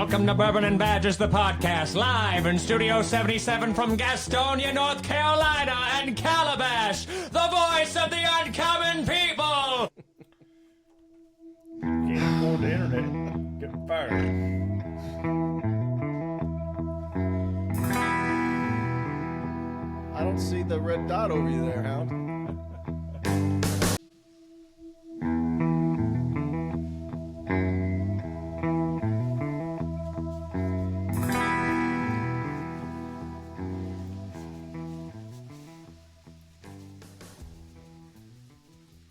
Welcome to Bourbon and Badgers, the podcast, live in Studio 77 from Gastonia, North Carolina, and Calabash, the voice of the uncommon people. Can't afford the internet. Get fired. I don't see the red dot over you there, Hound.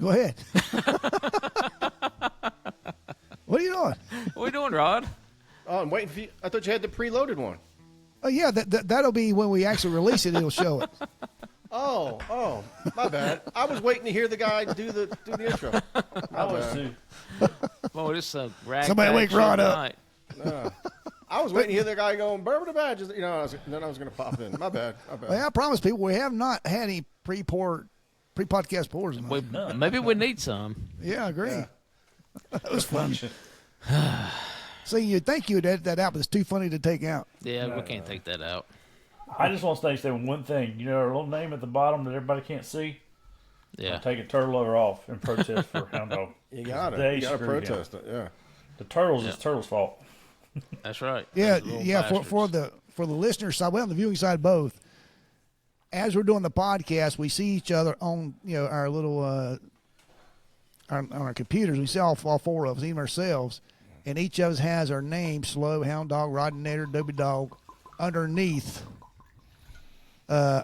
Go ahead. What are you doing? What are you doing, Rod? Oh, I'm waiting for you. I thought you had the preloaded one. Oh, yeah, that'll be when we actually release it. It'll show it. Oh, my bad. I was waiting to hear the guy do the intro. I was too. Boy, this is a rag. Somebody wake Rod up. I was waiting to hear the guy going, Bourbon and Badgers. You know, then I was going to pop in. My bad. Well, I promise people we have not had any pre-podcast pours. Maybe we need some. Yeah, I agree. Yeah. That was fun. See, you'd think you'd edit that out, but it's too funny to take out. Yeah, we can't take that out. I just want to say one thing. You know our little name at the bottom that everybody can't see? Yeah. I'll take a turtle lover off in protest for Hound Dog. You got They it. You got to screwed protest it, yeah. The turtles is turtle's fault. That's right. Yeah, Those little yeah. bastards. For the listener side, well, on the viewing side, both. As we're doing the podcast, we see each other on our little on our computers. We see all four of us, even ourselves, and each of us has our name: Slow, Hound Dog, Rodinator, Dog, underneath a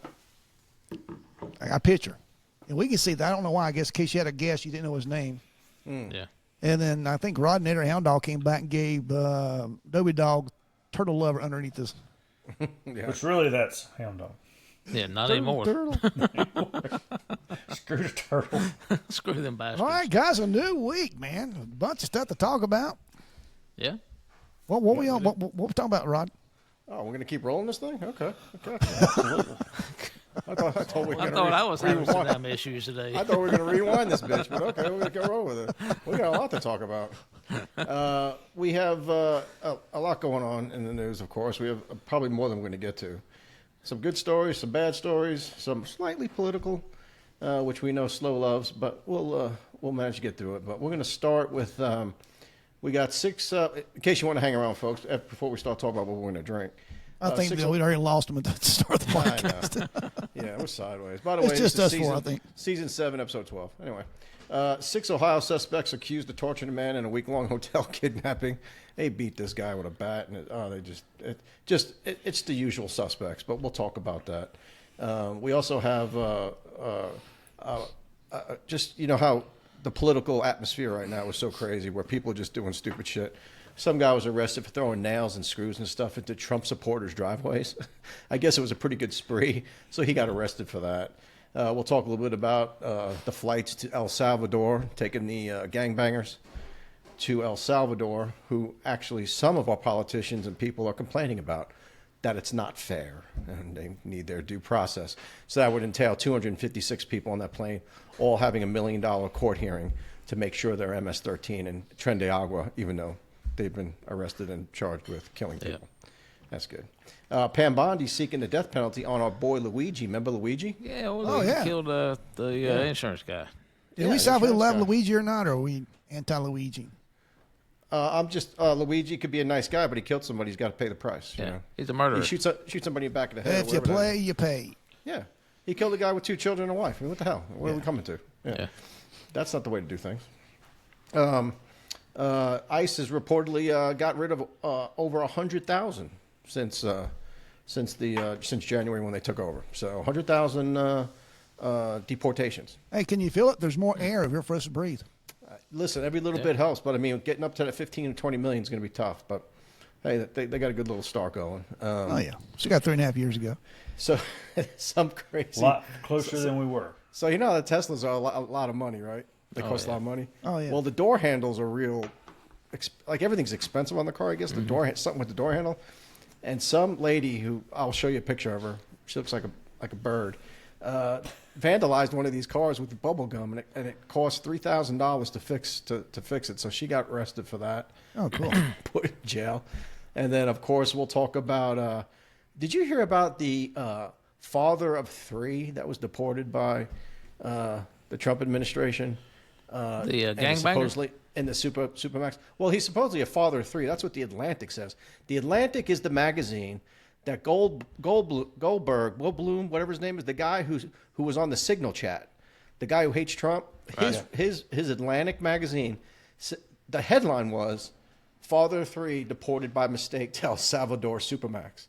picture, and we can see that. I don't know why. I guess in case you had a guess, you didn't know his name. Yeah. And then I think Rodinator and Hound Dog came back and gave Dog Turtle Lover underneath this. Yeah. Which really that's Hound Dog. Yeah, not anymore. Turtle. Screw the turtle. Screw them bastards. All right, guys, a new week, man. A bunch of stuff to talk about. Yeah. What we on? What we talking about, Rod? Oh, we're going to keep rolling this thing? Okay. Absolutely. I thought I was having some damn issues today. I thought we were going to rewind this bitch, but okay, we're going to go roll with it. We got a lot to talk about. We have a lot going on in the news, of course. We have probably more than we're going to get to. Some good stories, some bad stories, some slightly political, which we know Slow loves, but we'll manage to get through it. But we're going to start with, we got six, in case you want to hang around, folks, before we start talking about what we're going to drink. I think we'd already lost them at the start of the podcast. I know. Yeah, it was sideways. By the way, It's just this us is four, I think. Season 7, Episode 12. Anyway, 6 Ohio suspects accused of torturing a man in a week-long hotel kidnapping. They beat this guy with a bat, and it's the usual suspects. But we'll talk about that. We also have just how the political atmosphere right now is so crazy, where people are just doing stupid shit. Some guy was arrested for throwing nails and screws and stuff into Trump supporters' driveways. I guess it was a pretty good spree, so he got arrested for that. We'll talk a little bit about the flights to El Salvador, taking the gangbangers to El Salvador, who actually some of our politicians and people are complaining about, that it's not fair and they need their due process. So that would entail 256 people on that plane, all having $1 million court hearing to make sure they're MS-13 in Tren de Agua, even though they've been arrested and charged with killing people. Yeah. That's good. Pam Bondi's seeking the death penalty on our boy Luigi. Remember Luigi? Yeah, he killed the insurance guy. Did we decide if we love Luigi or not, or are we anti-Luigi? I'm just Luigi could be a nice guy, but he killed somebody. He's got to pay the price. Yeah, you know? He's a murderer. He shoots somebody in the back of the head. If you play, you pay. Yeah, he killed a guy with 2 children and a wife. I mean, what the hell? Where are we coming to? Yeah. That's not the way to do things. ICE has reportedly got rid of over 100,000 since January when they took over. So 100,000 deportations. Hey, can you feel it? There's more air here for us to breathe. Listen, every little bit helps, but I mean, getting up to that 15 to 20 million is going to be tough. But hey, they got a good little start going. Oh yeah, she got 3.5 years ago. So some crazy, a lot closer than we were. So you know the Teslas are a lot of money, right? They cost a lot of money. Oh yeah. Well, the door handles are real. Like everything's expensive on the car, I guess. The door, something with the door handle, and some lady who I'll show you a picture of her. She looks like a bird. Vandalized one of these cars with bubble gum, and it cost $3,000 to fix it. So she got arrested for that. Oh, cool. Put in jail. And then, of course, we'll talk about, did you hear about the father of 3 that was deported by the Trump administration? The and gangbanger? supposedly in the Supermax. Well, he's supposedly a father of 3. That's what the Atlantic says. The Atlantic is the magazine that Goldblum, whatever his name is, the guy who was on the Signal chat, the guy who hates Trump. His Atlantic magazine. The headline was, "Father of 3 deported by mistake to El Salvador Supermax."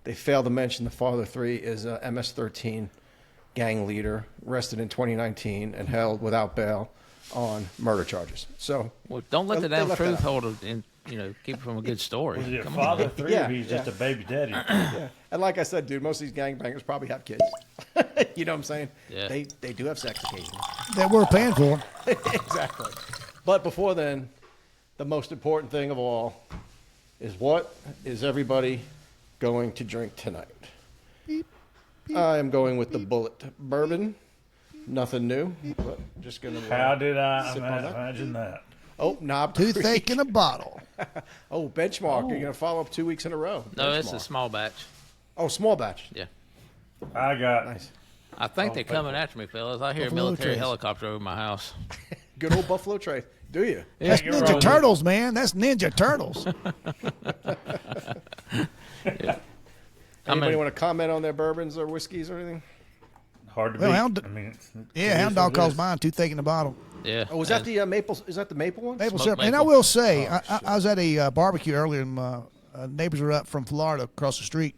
They failed to mention the father of 3 is a MS-13 gang leader, arrested in 2019 and held without bail on murder charges. So, Well, don't let the they damn left truth that hold it and keep it from a good story. Was he a Come father on. of 3 Yeah, or he's just a baby daddy? yeah. And like I said, dude, most of these gangbangers probably have kids. You know what I'm saying? Yeah. They do have sex occasionally. That we're paying for. Exactly. But before then, the most important thing of all is, what is everybody going to drink tonight? I am going with the Bullet Bourbon. Nothing new, but just going to... How did I sip on that. imagine that? Oh, Knob Toothache Creek. in a bottle. Oh, Benchmark. You're going to follow up 2 weeks in a row. No, it's a Benchmark. small batch. Oh, small batch. Yeah. I got Nice. I think they're coming after me, fellas. I hear a Buffalo military Trace. helicopter over my house. Good old Buffalo Trace. Do you? That's you're Ninja rolling. Turtles, man. That's Ninja Turtles. Anybody want to comment on their bourbons or whiskeys or anything? hard to Well, beat. Hound- I mean, Yeah, Hound Dog calls mine Toothache in the bottle. Yeah. Oh, was that the maple? Is that the maple one? Maple Smoked syrup. And I maple. will say, I was at a barbecue earlier, and my neighbors were up from Florida across the street.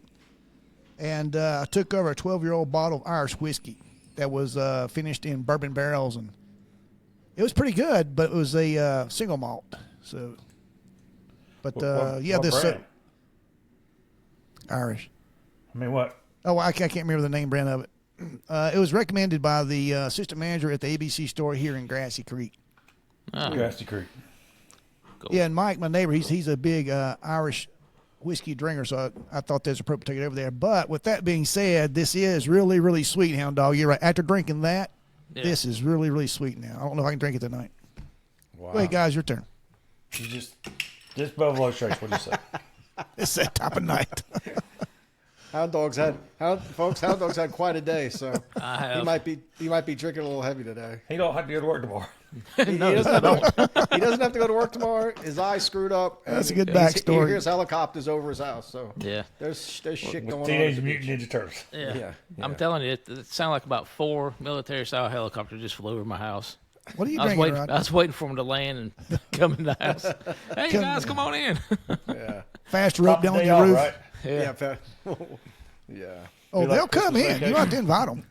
And I took over a 12-year-old bottle of Irish whiskey that was finished in bourbon barrels. And it was pretty good, but it was a single malt. So, but yeah, what this brand? Irish. I mean, what? Oh, I can't remember the name brand of it. It was recommended by the assistant manager at the ABC store here in Grassy Creek. Grassy Creek. Cool. Yeah, and Mike, my neighbor, he's a big Irish whiskey drinker, so I thought that's appropriate to take it over there. But with that being said, this is really, really sweet, Hound Dog. You're right. After drinking that, Yeah. this is really, really sweet now. I don't know if I can drink it tonight. Wow. Go ahead, guys, your turn. You just Buffalo Trace. What do you say? It's that type of night. Hound Dog's had quite a day, so I have. he might be drinking a little heavy today. He don't have to go to work tomorrow. He doesn't have to go to work tomorrow. His eyes screwed up. and That's a good he's- backstory. He hears helicopters over his house, so Yeah. there's shit going on. Teenage at the Mutant beach. Ninja Turtles. Yeah. Yeah, I'm yeah. telling you, it sounded like about 4 military-style helicopters just flew over my house. What are you I was, drinking, waiting, Rod? I was waiting for them to land and come in the house. Hey, you guys, come on in. Yeah, Fast rope Top down day your off, roof. right? yeah, yeah. Oh, Be like they'll come Christmas in. You don't have to invite them.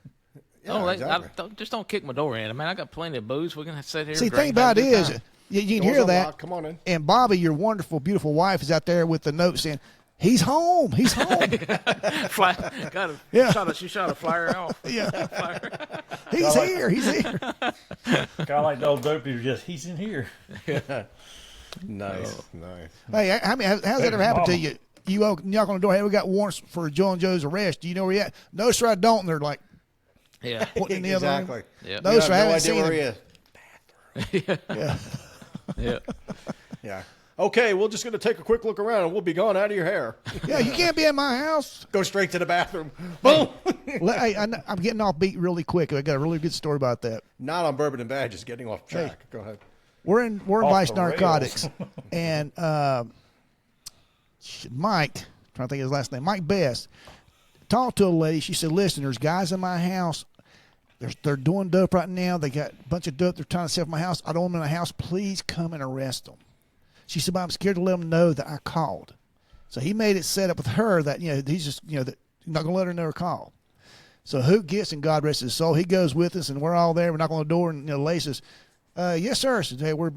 Yeah, Oh, exactly. just don't kick my door in. I mean, I got plenty of booze. We can sit here. See, and the drink, thing have about a it good is, time. you can Doors hear that. unlocked. Come on in. And Bobby, your wonderful, beautiful wife, is out there with the note saying, "He's home. He's home." Got a, Yeah. she shot a flyer off. Yeah. Flyer. He's here. He's here. Kind of like the old dope dude. Just he's in here. Nice, nice. Hey, I mean, how's that ever happened to you? You knock on the door. Hey, we got warrants for Joe and Joe's arrest. Do you know where he at? No, sir, I don't. And they're like, Yeah. what in the other room? Exactly. Yeah. No, You sir, I have no haven't idea seen where him. he is. Yeah. Yeah. Yeah. Okay, we're just going to take a quick look around and we'll be gone out of your hair. Yeah, you can't be in my house. Go straight to the bathroom. Boom. Hey, I'm getting off beat really quick. I got a really good story about that. Not on bourbon and badges, getting off track. Go ahead. We're in Off Vice the Narcotics, rails. and Mike, trying to think of his last name, Mike Best, talked to a lady. She said, "Listen, there's guys in my house. They're doing dope right now. They got a bunch of dope they're trying to sell from my house. I don't want them in the house. Please come and arrest them." She said, "But I'm scared to let them know that I called." So he made it set up with her that he's just that he's not gonna let her know her call. So Hoot gets, and God rest his soul, he goes with us, and we're all there. We knock on the door, and the lady says, "Yes, sir." She says, "Hey, we're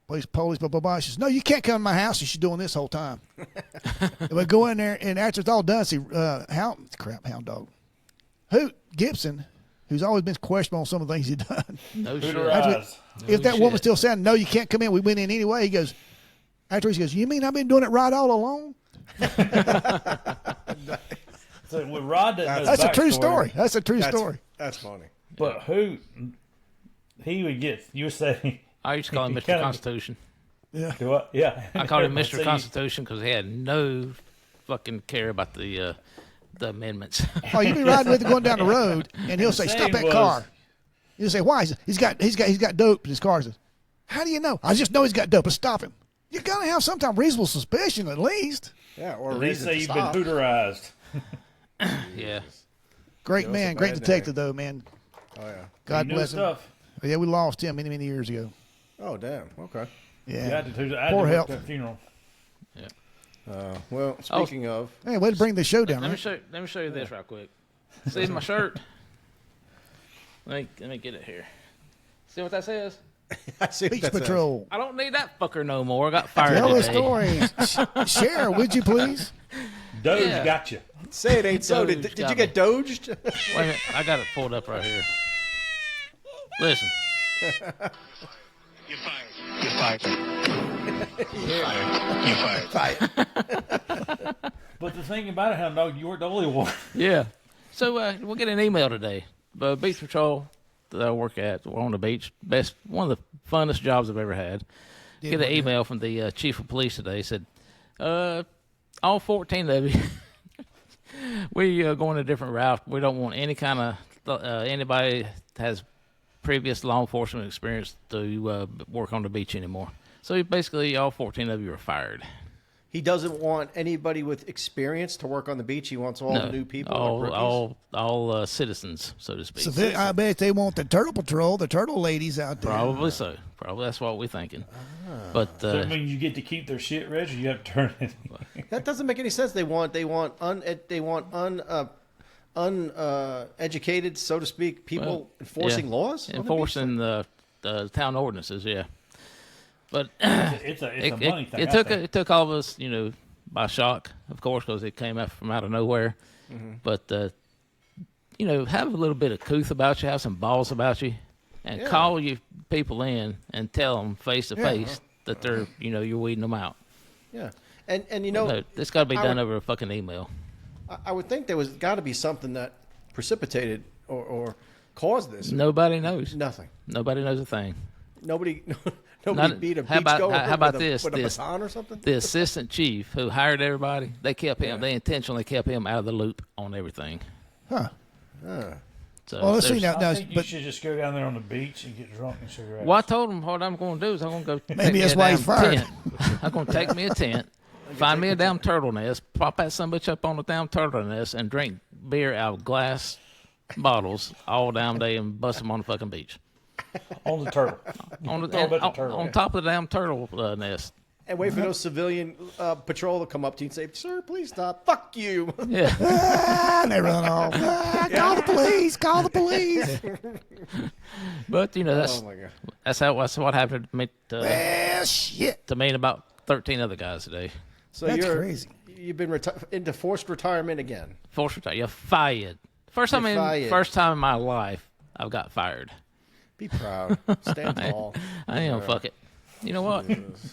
police, blah blah blah." She says, "No, you can't come in my house." And she's doing this whole time. And we go in there, and after it's all done, see, Hound Dog, Hoot Gibson, who's always been questionable on some of the things he's done. No shit. Hooterize. If that shit. woman still saying, "No, you can't come in," we went in anyway. He goes, afterwards, he goes, "You mean I've been doing it right all along?" So with Rod doesn't know the That's a true backstory, story. That's a true story. That's funny. But who he would get? You would say I used to call him He Mr. kinda- Constitution. Yeah. Do what? Yeah. I called him So Mr. you- Constitution because he had no fucking care about the amendments. Oh, you be riding with him going down the road, and he'll say, the "Stop saying that car." You'll say, "Why?" He's got dope in his car. He says, "How do you know?" "I just know he's got dope. But stop him." You gotta have some type of reasonable suspicion at least. Yeah, or a They reason say to you've stop. been hooterized. Yeah. Great It was man, a great bad detective though, man. Oh yeah. God He knew bless him. stuff. Yeah, we lost him many years ago. Oh damn. Okay. Yeah. Yeah, I had to Poor work health. that funeral. Well, speaking of, Hey, way to bring the show down. Let Right? me show you this right quick. See my shirt? Let me get it here. See what that says? I see what Beach that says. Patrol. I don't need that fucker no more. I got fired Tell the today. story. Share, would you please? Doge Yeah. got you. Say it ain't so. Did Doge you got get doged? Wait a minute. I got it pulled up right here. Listen. You're fired. You're fired. You're fired. You're fired. But the thing about it, Hound Dog, you weren't the only one. Yeah. So we'll get an email today. Beach Patrol that I work at, we're on the beach. One of the funnest jobs I've ever had. Get an email from the chief of police today. Said, all 14 of you, we going a different route. We don't want any kind of anybody that has previous law enforcement experience to work on the beach anymore. So basically, all 14 of you are fired. He doesn't want anybody with experience to work on the beach. He wants all new people. like rookies. all citizens, so to speak. So I bet they want the Turtle Patrol, the turtle ladies out there. Probably so. Probably that's what we're thinking. But So, I mean, you get to keep their shit, Reg, or you have to turn it in. That doesn't make any sense. They want uneducated, so to speak, people enforcing laws. on the beach? enforcing the town ordinances. Yeah, but It's a money thing. it took all of us, by shock, of course, because it came out from out of nowhere. Mm-hmm. But have a little bit of couth about you, have some balls about you, and call you people in and tell them face to face that they're you're weeding them out. Yeah, and No, this got to be I done would- over a fucking email. I would think there was got to be something that precipitated or caused this. Nobody knows. Nothing. Nobody knows a thing. Nobody Not- beat a how about- beachgoer how about with this? with a This- baton or something. The assistant chief who hired everybody, they kept him. They intentionally kept him out of the loop on everything. Huh. So Well, let's see there's- now. I think you But should just go down there on the beach and get drunk and sugar ass. Well, I told him what I'm going to do is I'm going to go. Maybe that's why he's fired. Tent. I'm going to take me a tent, find me a damn turtle nest, pop that sumbitch up on the damn turtle nest, and drink beer out of glass bottles all damn day and bust them on the fucking beach. On the turtle. On, All about the turtle. on top of the damn turtle nest. And wait for those civilian patrol to come up to you and say, "Sir, please stop. Fuck you." Yeah. and they run off. Call the police! Call the police! But, that's Oh my god. that's what happened to me, Well, shit. to me and about 13 other guys today. So That's you're crazy. You've been into forced retirement again. Forced retire. You're fired. First time in my life I've got fired. Be proud. Stand tall. I am. Fuck it. You know what?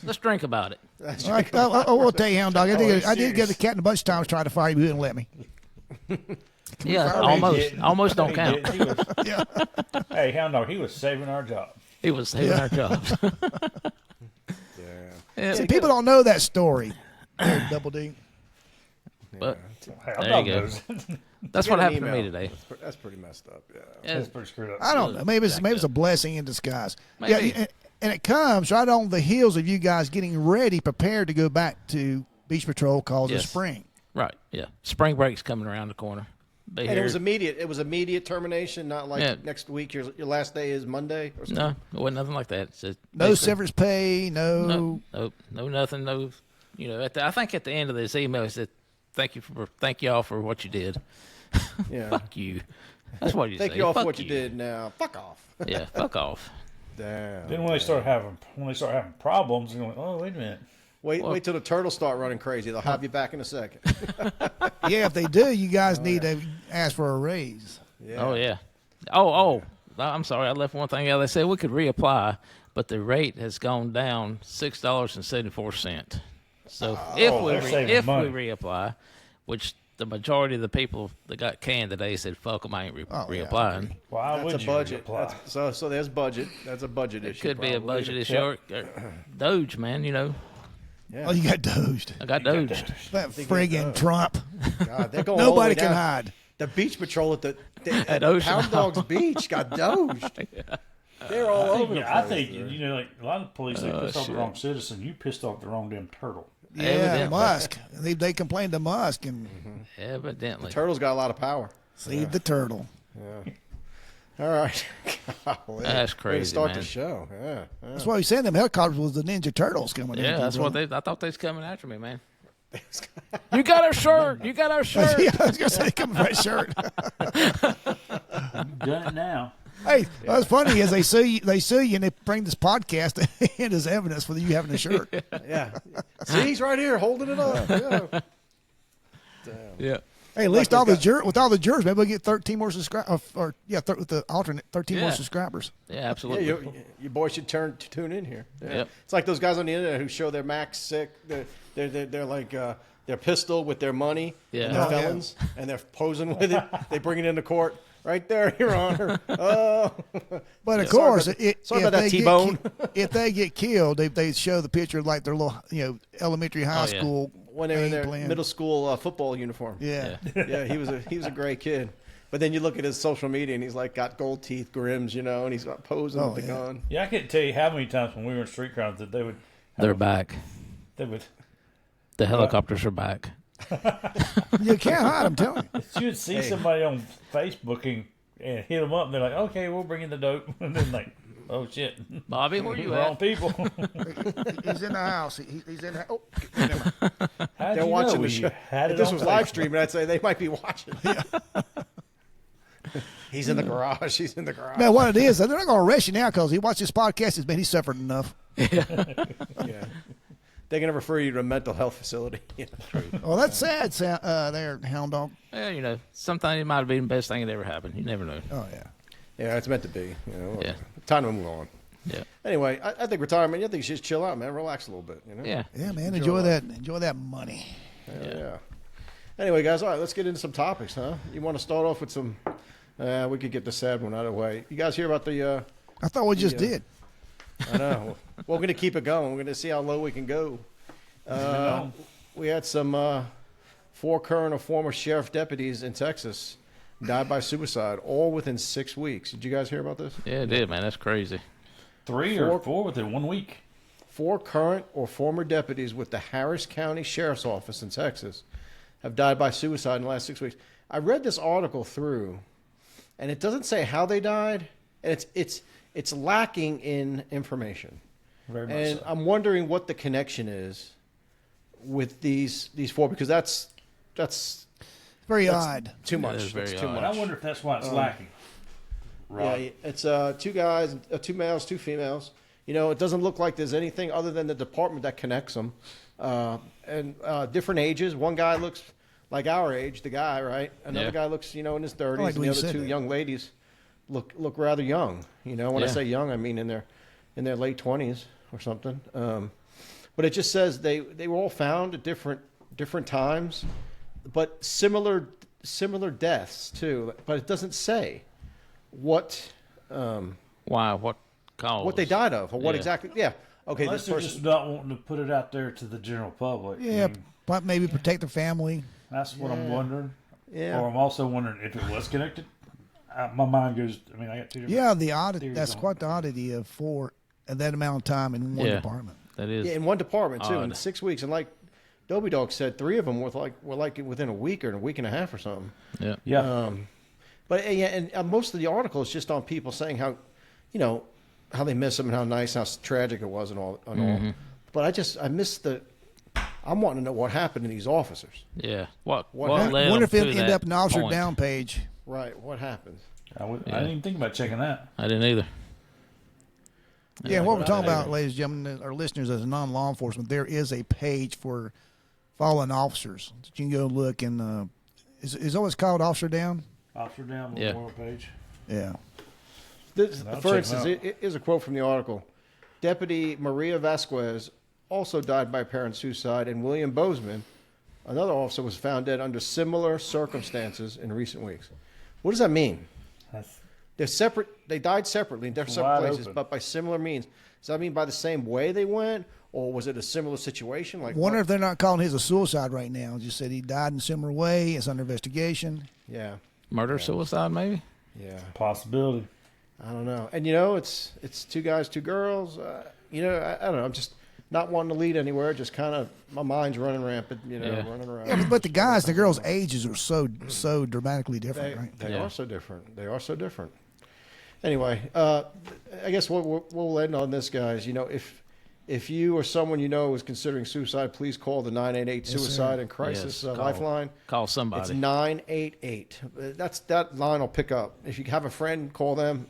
Let's drink about it. All right, I will tell you, Hound Dog. he's I did get serious. the cat in a bunch of times trying to fire you. He wouldn't let me. Yeah, He almost. didn't. Almost don't He count. did. He was, Hey, Hound Dog, he was saving our job. He was saving our jobs. Yeah, See, people don't know that story. Double D. but Hound There Dog you go. knows. that's Get what an happened to me email. today. That's pretty messed up. Yeah. Yeah, That's pretty screwed up. I don't know. Maybe it's a blessing in disguise. Maybe. Yeah, and it comes right on the heels of you guys getting ready, prepared to go back to Beach Patrol calls Yes. of spring. Right. Yeah. Spring break's coming around the corner. Be And here. it was immediate. It was immediate termination, not like Yeah. next week. Your last day is Monday or something. No, it wasn't nothing like that. It's just No basically- severance pay. No, nothing. No, I think at the end of this email, he said, "Thank y'all for what you did." Yeah. Fuck you. That's what you Thank say. you all for Fuck what you did. Now, fuck off. Yeah, fuck off. Damn. Then when they start having problems, you're like, oh, wait a minute. Wait till the turtles start running crazy. They'll have you back in a second. Yeah, if they do, you guys need to ask for a raise. Yeah. Oh yeah. Oh, I'm sorry. I left one thing out. They said we could reapply, but the rate has gone down $6.74. So they're saving money. we reapply, which the majority of the people that got canned today said, "Fuck them, I ain't reapplying." Why would That's a you budget. apply? So there's budget. That's a budget issue. Could be a probably. budget issue. Or DOGE, man, Yeah. Oh, you got doged. I got doged. That friggin' Trump. God, they're going all the way Nobody can down. hide. The beach patrol at At Ocean Hound Dog's Beach got doged. They're all over the place. I think like a lot of police they piss off the shit. wrong citizen. You pissed off the wrong damn turtle. Yeah, Evidently. Musk. They complained to Musk and Evidently. Turtle's got a lot of power. save the turtle. All right. Golly. That's Way to crazy, start man. the show. Yeah. That's why we said them helicopters was the Ninja Turtles coming in. Yeah, that's what I thought they was coming after me, man. You got our shirt. You got our shirt. Yeah, I was gonna say coming for a shirt. Done it now. Hey, what's funny is they sue you, and they bring this podcast in as evidence for you having a shirt. Yeah. See, he's right here holding it up. Yeah. Yeah. Hey, at least with all the jurors, maybe we'll get 13 more subscribers. With the alternate 13 more Yeah. subscribers. Yeah, Yeah, absolutely. you boys should tune in here. Yeah. Yep. It's like those guys on the internet who show their Max sick. They're like their pistol with their money. Yeah. And they're Oh, yeah. felons, and they're posing with it. They bring it into court. Right there, Your Honor. Oh. But of course, sorry about that T-bone. If they get killed, they show the picture of like their little elementary, high Oh, yeah. school When they were in their game plan. middle school football uniform. Yeah. Yeah, he was a great kid. But then you look at his social media, and he's like got gold teeth, grims, and he's posing with the gun. Yeah, I couldn't tell you how many times when we were in street crimes that they would. They're back. They would. The helicopters are back. You can't hide. I'm telling you. You would see somebody on Facebook and hit them up, and they're like, "Okay, we'll bring in the dope," and then like, "Oh shit, Bobby, where you wrong at? people." He's in the house. He's in the Oh, How'd They're you watching know? the show. You had If it this on was Facebook. live streaming, I'd say they might be watching. He's in the garage. He's in the garage. man, what it is, they're not going to arrest you now because he watched this podcast. He's suffered enough. Yeah. They can refer you to a mental health facility. Yeah. Well, that's sad, there, Hound Dog. Yeah, sometimes it might have been the best thing that ever happened. You never know. Oh, yeah. Yeah, it's meant to be. Yeah. Time to move on. Yeah. Anyway, I think retirement. I think you should just chill out, man. Relax a little bit. Yeah. Yeah, man, enjoy that money. Yeah. Anyway, guys, all right, let's get into some topics, huh? You want to start off with some? We could get the sad one out of the way. You guys hear about the? I thought we just did. I know. Well, we're going to keep it going. We're going to see how low we can go. We had some 4 current or former sheriff deputies in Texas died by suicide, all within 6 weeks. Did you guys hear about this? Yeah, it did, man. That's crazy. 3 or 4 within 1 week. 4 current or former deputies with the Harris County Sheriff's Office in Texas have died by suicide in the last 6 weeks. I read this article through, and it doesn't say how they died, and it's lacking in information. Very much And so. I'm wondering what the connection is with these 4, because that's Very odd. too much. is very That's too odd. And I much. wonder if that's why it's lacking. Yeah, it's 2 guys, 2 males, 2 females. It doesn't look like there's anything other than the department that connects them. And different ages. One guy looks like our age, the guy, right? Another Yeah. guy looks, in his 30s, like and when the you other said 2 that. young ladies look rather young. When I Yeah. say young, I mean in their late 20s or something. But it just says they were all found at different times, but similar deaths too. But it doesn't say what Why? What caused? what they died of or what Yeah. exactly. Yeah. Okay. Unless This they're person. just not wanting to put it out there to the general public. Yeah, I mean, but maybe protect their family. that's what I'm wondering. Yeah. Or I'm also wondering if it was connected. My mind goes. I mean, I got 2 different. Yeah, the oddity. theories That's on quite the oddity of 4 at that amount of time in one Yeah. department. That is. Yeah, in one department too, in Odd. 6 weeks, and like Dog said, 3 of them were like within a week or a week and a half or something. Yeah. Yeah. But yeah, and most of the article is just on people saying how, how they miss him and how nice, how tragic it was and all. But I missed I'm wanting to know what happened to these officers. Yeah. What happened? led Wonder if them it to ended that up in the officer point? down page. Right, what happened? I didn't even think about checking that. I didn't either. Yeah, what we're talking I- about, ladies and gentlemen, our listeners, as a non-law enforcement, there is a page for fallen officers that you can go look and is always called Officer Down. Officer down Yeah. Memorial page. Yeah. I'll For check instance, them out. it is a quote from the article. Deputy Maria Vasquez also died by apparent suicide, and William Bozeman, Another officer was found dead under similar circumstances in recent weeks. What does that mean? They're separate. They died separately in different Wide places, open. but by similar means. Does that mean by the same way they went, or was it a similar situation? Like, Wonder if they're not calling his a suicide right now. Just said he died in a similar way. It's under investigation. Yeah, Murder, suicide, maybe? yeah. Possibility. I don't know. And it's 2 guys, 2 girls. I don't know. I'm just not wanting to lead anywhere. Just kind of my mind's running rampant. Running around. Yeah, but the girls' ages are so dramatically different, right? They are so different. They are so different. Anyway, I guess we'll end on this, guys. If you or someone is considering suicide, please call the 988 Suicide and Crisis Yes, Lifeline. Call somebody. It's 988. That line will pick up. If you have a friend, call them.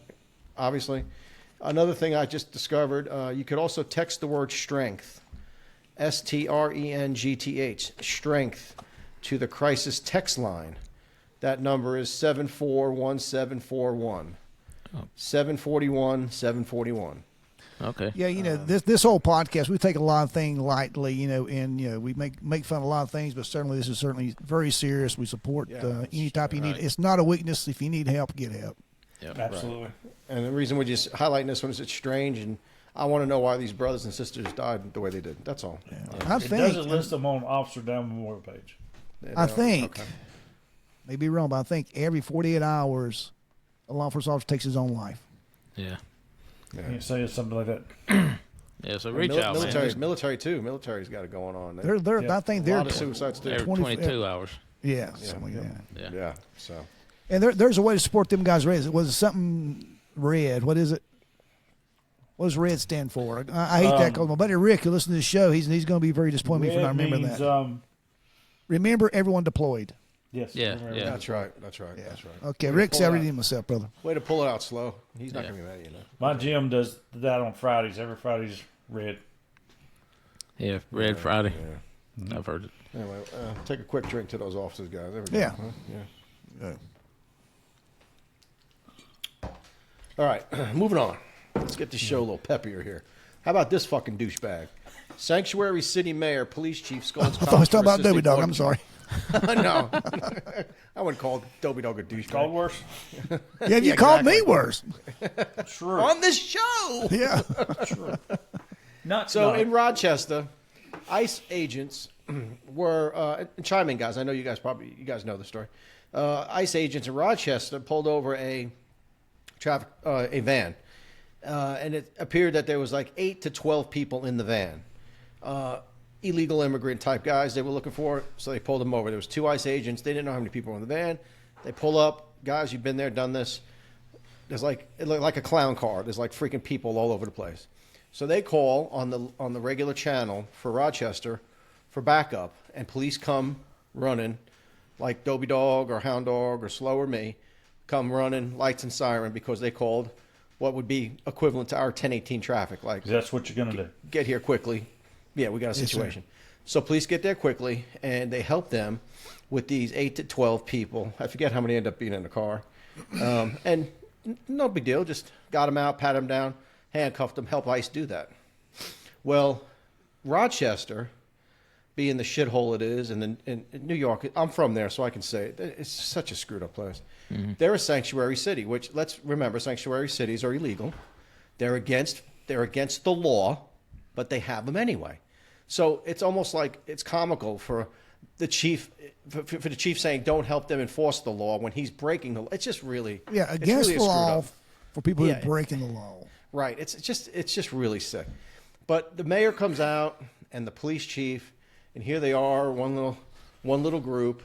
Obviously, another thing I just discovered: you could also text the word strength, STRENGTH, strength, to the crisis text line. That number is 741741. 741. Okay. Yeah, this whole podcast, we take a lot of things lightly, and we make fun of a lot of things, but certainly this is certainly very serious. We support any type you need. It's not a weakness. If you need help, get help. Yep. Absolutely. Right. And the reason we're just highlighting this one is it's strange, and I want to know why these brothers and sisters died the way they did. That's all. I It think doesn't list them on Officer Down Memorial page. I think, Okay. may be wrong, but I think every 48 hours, a law enforcement officer takes his own life. Yeah. You can say something like that. Yeah, so reach out, man. Military too. Military's got it going on. They're I think a they're lot of suicides too. Every 22 hours. Yeah, something like that. Yeah. Yeah. So And there's a way to support them guys. Red. Was it something red? What is it? What does red stand for? I hate that because my buddy Rick, who listens to the show, he's going to be very disappointed with me for not remembering means, that. Remember everyone deployed. Yes. Yeah, remember yeah. that. that's right. That's right. Okay, Way to Rick's pull it everything out. myself, brother. Way to pull it out slow. He's not going to be mad at you. My gym does that on Fridays. Every Friday's red. Yeah, Red Friday. Yeah. I've heard it. Anyway, take a quick drink to those officers, guys. There we go. Yeah. Huh? Yeah. All right, moving on. Let's get this show a little peppier here. How about this fucking douchebag? Sanctuary City Mayor, Police Chief scolds I thought I was cops talking about for Dobie Dog. assisting I'm sorry. No, I wouldn't call Dobie Dog a douchebag. Called worse. Yeah, you Yeah, called me exactly. worse. True. On this show. Yeah. Not So not. in Rochester, ICE agents were chime in, guys. I know you guys know the story. ICE agents in Rochester pulled over a van, and it appeared that there was like 8 to 12 people in the van. Illegal immigrant type guys they were looking for, so they pulled them over. There was 2 ICE agents. They didn't know how many people were in the van. They pull up, guys. You've been there, done this. There's it looked like a clown car. There's like freaking people all over the place. So they call on the regular channel for Rochester for backup, and police come running, like Dobie Dog or Hound Dog or Slow or me, come running, lights and siren, because they called what would be equivalent to our 1018 traffic. Like, That's what you're going to do. get here quickly. Yeah, we got a situation. So police get there quickly, and they help them with these 8 to 12 people. I forget how many end up being in the car. And no big deal. Just got them out, pat them down, handcuffed them, help ICE do that. Well, Rochester, being the shithole it is, and in New York, I'm from there, so I can say it, it's such a screwed up place. Mm-hmm. They're a sanctuary city, which, let's remember, sanctuary cities are illegal. They're against the law, but they have them anyway. So it's almost like it's comical for the chief, for the chief saying don't help them enforce the law when he's breaking the law. It's just really against the law for people who Yeah. are breaking the law. Right. It's just really sick. But the mayor comes out and the police chief, and here they are, one little group,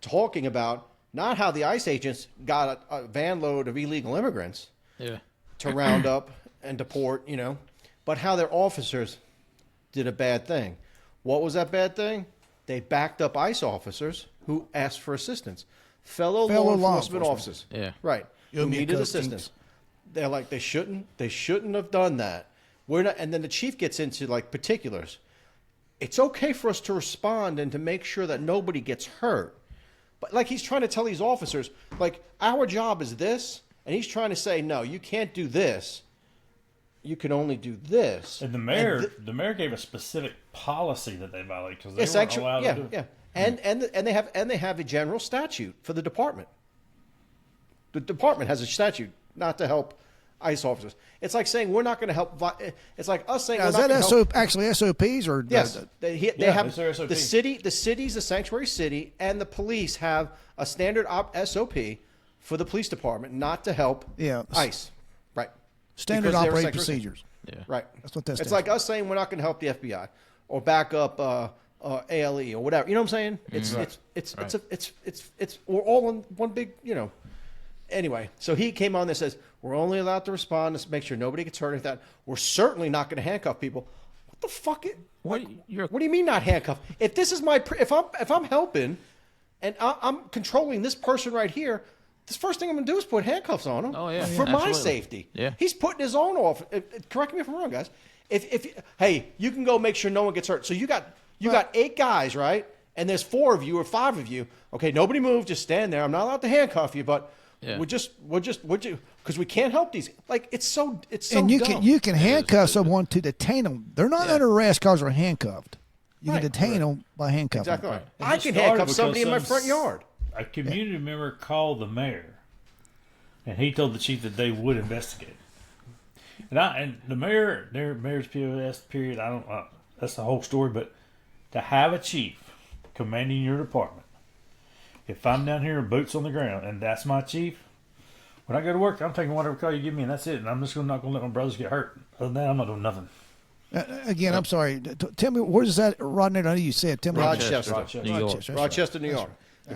talking about not how the ICE agents got a van load of illegal immigrants to round up and deport, but how their officers did a bad thing. What was that bad thing? They backed up ICE officers who asked for assistance. Fellow law enforcement officers. Yeah. Right. Who needed assistance. They're like, they shouldn't have done that. We're not, and then the chief gets into like particulars. It's okay for us to respond and to make sure that nobody gets hurt. But like he's trying to tell these officers, like, our job is this, and he's trying to say, no, you can't do this. You can only do this. And the mayor gave a specific policy that they violate because they weren't allowed to do it. Yeah. and they have a general statute for the department. The department has a statute not to help ICE officers. It's like saying we're not going to help. It's like us saying Now, we're is not that going to help. actually SOPs or Yes, they have it's their SOP. the city. The city's a sanctuary city, and the police have a standard SOP for the police department not to help ICE. Right. standard Because they're operating sanctuary- procedures? Yeah. Right. That's what that It's stands like for. us saying we're not going to help the FBI or back up ALE or whatever. You know what I'm saying? It's we're all in one big. Anyway, so he came on that says we're only allowed to respond to make sure nobody gets hurt. Like that, we're certainly not going to handcuff people. What the fuck? What do you mean not handcuff? If this is if I'm helping, and I'm controlling this person right here, the first thing I'm going to do is put handcuffs on him. Oh, yeah. For my Absolutely. safety. Yeah. He's putting his own off. Correct me if I'm wrong, guys. Hey, you can go make sure no one gets hurt. So you got 8 guys, right? And there's 4 of you or 5 of you. Okay, nobody move. Just stand there. I'm not allowed to handcuff you, but we're just because we can't help these. Like it's so And you dumb. can handcuff someone to detain them. They're not under arrest because they're handcuffed. You can detain them by handcuffing. Exactly right. And I this can started handcuff because somebody in my some front yard. A community member called the mayor, and he told the chief that they would investigate. And the mayor, their mayor's POS period. I don't. That's the whole story. But to have a chief commanding your department, if I'm down here, boots on the ground, and that's my chief, when I go to work, I'm taking whatever call you give me, and that's it. And I'm just not going to let my brothers get hurt. Other than that, I'm not doing nothing. Again, I'm sorry. Tell me, where's that, Rodinator? I know you said. Tell me. Rochester. New York. Rochester, that's Rochester, New York.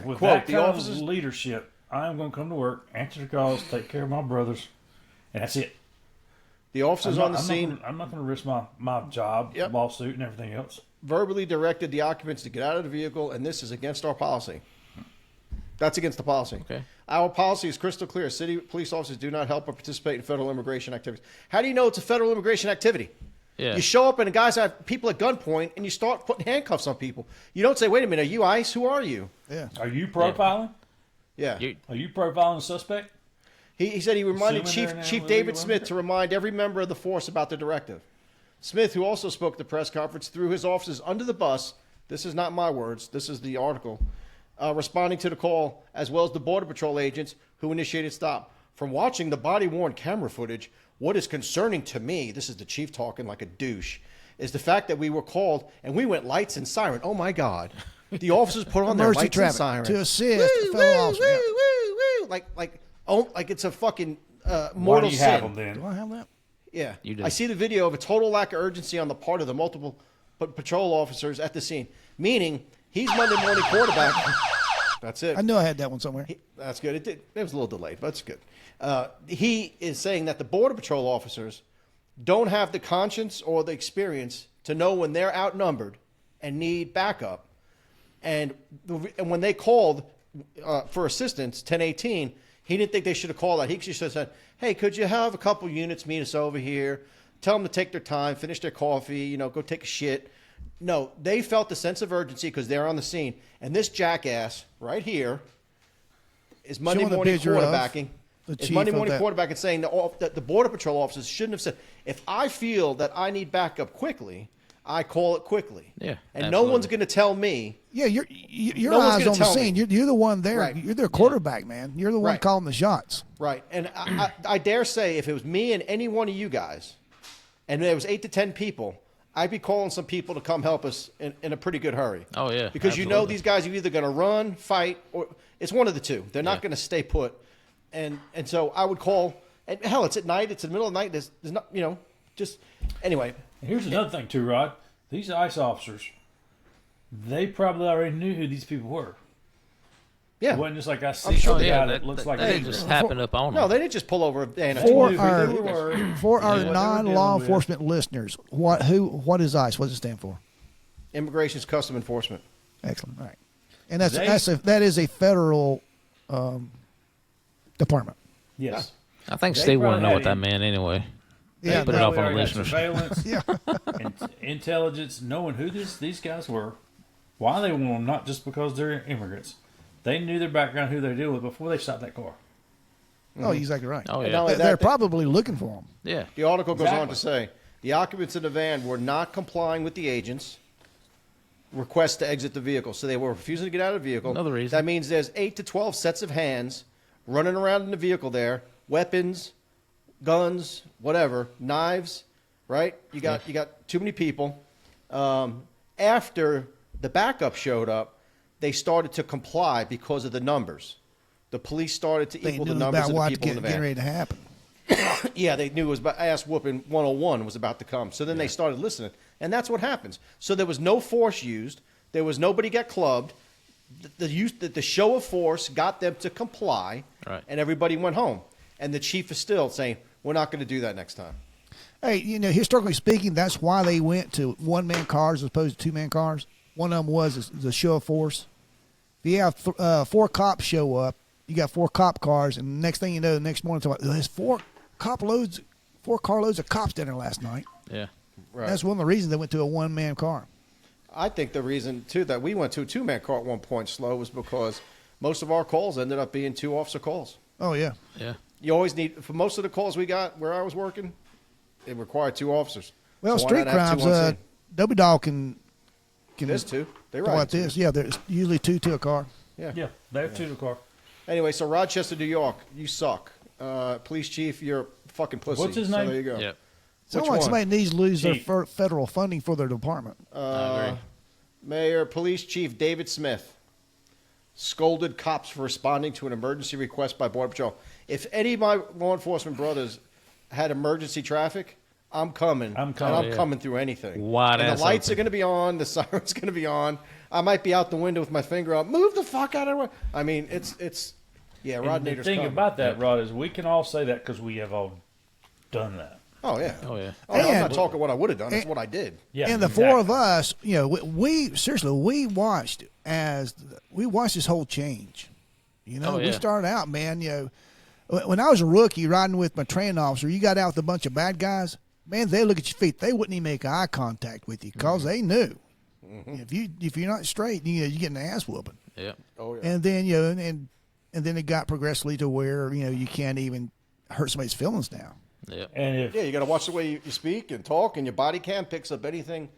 With Quote, that the kind officers- of leadership, I am going to come to work, answer the calls, take care of my brothers, and that's it. The officers on the scene I'm not going to risk my job, Yep. lawsuit, and everything else. verbally directed the occupants to get out of the vehicle, and this is against our policy. That's against the policy. Okay. Our policy is crystal clear. City police officers do not help or participate in federal immigration activities. How do you know it's a federal immigration activity? Yeah. You show up and the guys have people at gunpoint, and you start putting handcuffs on people. You don't say, "Wait a minute, are you ICE? Who are you?" Yeah. Are you profiling? Yeah. Are you profiling a suspect? He said he reminded Assuming they're in Chief an David illegal Smith to remind every member of the force about the directive. Smith, who also spoke at the press conference, threw his officers under the bus. This is not my words. This is the article. Responding to the call, as well as the Border Patrol agents who initiated stop. From watching the body-worn camera footage, what is concerning to me, this is the chief talking like a douche, is the fact that we were called and we went lights and siren. Oh, my God. The officers put on their Emergency lights and traffic sirens. to assist a fellow officer. Yeah. Like it's a fucking Why mortal do you sin. have them then? Do I have that? Yeah. You do. I see the video of a total lack of urgency on the part of the multiple patrol officers at the scene, meaning he's Monday morning quarterback. That's it. I knew I had that one somewhere. That's good. It was a little delayed, but it's good. He is saying that the Border Patrol officers don't have the conscience or the experience to know when they're outnumbered and need backup. And when they called for assistance, 1018, he didn't think they should have called that. He just said, "Hey, could you have a couple units meet us over here? Tell them to take their time, finish their coffee, go take a shit." No, they felt the sense of urgency because they're on the scene. And this jackass right here is Monday Showing the morning picture of quarterbacking. the It's chief Monday of morning that. quarterbacking saying that the Border Patrol officers shouldn't have said, "If I feel that I need backup quickly, I call it quickly." Yeah, And no one's going to tell me. Yeah, your No one's eyes gonna on the tell me. scene. You're the one there. Right. You're their quarterback, man. You're the one Right. calling the shots. Right. And I dare say if it was me and any one of you guys, and there was 8 to 10 people, I'd be calling some people to come help us in a pretty good hurry. Oh, yeah, Because you know absolutely. these guys are either going to run, fight, or it's one of the two. They're not going to stay put. And so I would call, and hell, it's at night. It's in the middle of the night. There's not, just, anyway. And here's another thing too, Rod. These ICE officers, they probably already knew who these people were. Yeah. It wasn't just like I see sure a they guy that, that looks like that me. just happened up on No, them. they didn't just pull over and For Who our- they were. For our what they were non-law dealing with. enforcement listeners, what is ICE? What does it stand for? Immigration's Custom Enforcement. Excellent. All right. And that is a federal department. Yes. I think They Steve wanted to know what probably that meant anyway. Yeah, Put it off on the Probably had listeners. surveillance, Yeah. intelligence, knowing who these guys were, why they want them, not just because they're immigrants. They knew their background, who they deal with before they stopped that car. Oh, exactly right. Oh, And yeah. not only They're that, probably looking for them. Yeah. the article goes on Exactly. to say the occupants in the van were not complying with the agents. request to exit the vehicle. So they were refusing to get out of the vehicle. Another reason. That means there's 8 to 12 sets of hands running around in the vehicle there, weapons, guns, whatever, knives, right? You got too many people. After the backup showed up, they started to comply because of the numbers. The police started to They equal knew the numbers about of the what's people in the getting van. ready to happen. Yeah, they knew it was about ass whooping 101 was about to come. So then they started listening, and that's what happens. So there was no force used. There was nobody got clubbed. The show of force got them to comply, Right. and everybody went home. And the chief is still saying, "We're not going to do that next time." Hey, historically speaking, that's why they went to one-man cars as opposed to two-man cars. One of them was the show of force. If you have 4 cops show up, you got 4 cop cars, and the next thing you know, the next morning, there's 4 carloads of cops down there last night. Yeah. Right. That's one of the reasons they went to a one-man car. I think the reason, too, that we went to a two-man car at one point slow was because most of our calls ended up being 2-officer calls. Oh, yeah. Yeah. You always need, for most of the calls we got where I was working, it required 2 officers. Well, So why street not have crimes, 2 on scene? Dopey Dog can There's 2. They go ride like too. this. Yeah, there's usually 2 to a car. Yeah, they're to the car. Anyway, so Rochester, New York, you suck. Police chief, you're a fucking pussy. What's his So name? there you go. Yep. Sounds Which like one? somebody needs to lose their Chief. federal funding for their department. I agree. Mayor, Police Chief David Smith scolded cops for responding to an emergency request by Border Patrol. If any of my law enforcement brothers had emergency traffic, I'm coming. I'm coming. And I'm Yeah. coming through anything. Wide and ass the lights open. are going to be on. The siren's going to be on. I might be out the window with my finger up. Move the fuck out of the way. I mean, it's yeah, And Rodinator's the thing coming. about that, Rod, is we can all say that because we have all done that. Oh, yeah. Oh, yeah. Oh, I'm And- not talking what I would have done. It's what I did. Yeah, And the exactly. 4 of us, we seriously, we watched this whole change. Oh, We yeah. started out, man, when I was a rookie riding with my training officer, you got out with a bunch of bad guys, man, they look at your feet. They wouldn't even make eye contact with you because they knew. If you're not straight, you get an ass whooping. Yep. Oh, yeah. And then, and then it got progressively to where, you can't even hurt somebody's feelings now. Yep. And if Yeah, you got to watch the way you speak and talk, and your body cam picks up anything.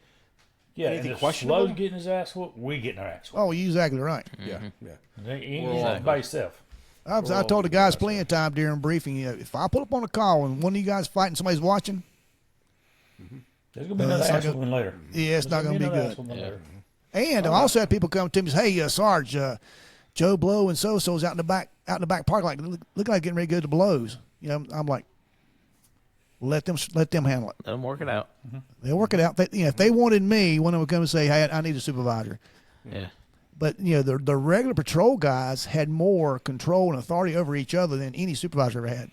anything if questionable? Slo's getting his ass whooped, we getting our ass whooped. Oh, you're exactly right. Yeah, yeah. He ain't by himself. I told the guys plenty of time during briefing, if I pull up on a call and one of you guys fighting, somebody's watching, There's gonna be another it's ass not gonna- whooping later. yeah, it's not There's gonna be another good. ass whooping later. And I also had people come to me and say, "Hey, Sarge, Joe Blow and so-so's out in the back parking lot, looking like getting ready to go to blows." I'm like, let them handle it. Let them work it out. They'll work it out. If they wanted me, one of them would come and say, "Hey, I need a supervisor." Yeah. But the regular patrol guys had more control and authority over each other than any supervisor ever had.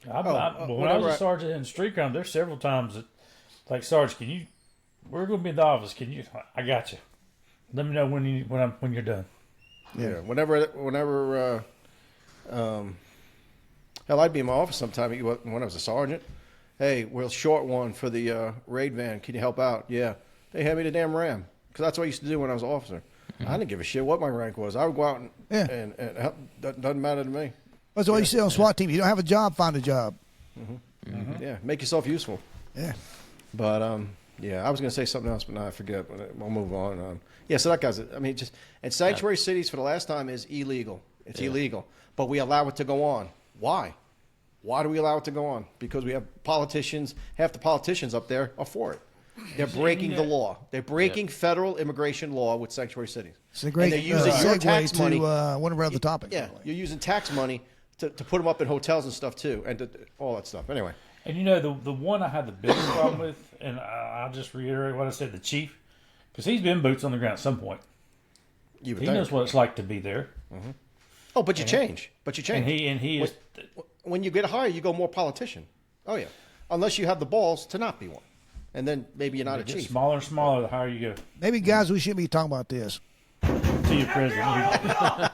When I was whenever a sergeant in street crime, there's several times that, like, Sarge, we're going to be in the office. I got you. Let me know when you're done. Yeah. Whenever, hell, I'd be in my office sometime when I was a sergeant. Hey, we're short one for the raid van. Can you help out? Yeah. They hand me the damn ram because that's what I used to do when I was an officer. I didn't give a shit what my rank was. I would go out and help. Doesn't matter to me. That's what you say on SWAT team. You don't have a job, find a job. Yeah, make yourself useful. Yeah. But yeah, I was going to say something else, but now I forget. But we'll move on. Yeah, so that guy's. I mean, just and sanctuary cities for the last time is illegal. It's illegal, but we allow it to go on. Why? Why do we allow it to go on? Because we have politicians. Half the politicians up there are for it. They're breaking the law. They're breaking federal immigration law with sanctuary cities. It's a great And they're using your tax segue money. to one of our other topics. Yeah, you're using tax money to put them up in hotels and stuff too, and all that stuff. Anyway. And the one I had the biggest problem with, and I'll just reiterate what I said, the chief, because he's been boots on the ground at some point. You would He think. knows what it's like to be there. Oh, but you change. But you change. And he is. When you get higher, you go more politician. Oh yeah, unless you have the balls to not be one, and then maybe you're not a It gets chief. smaller and smaller the higher you go. Maybe, guys, we shouldn't be talking about this. To your president.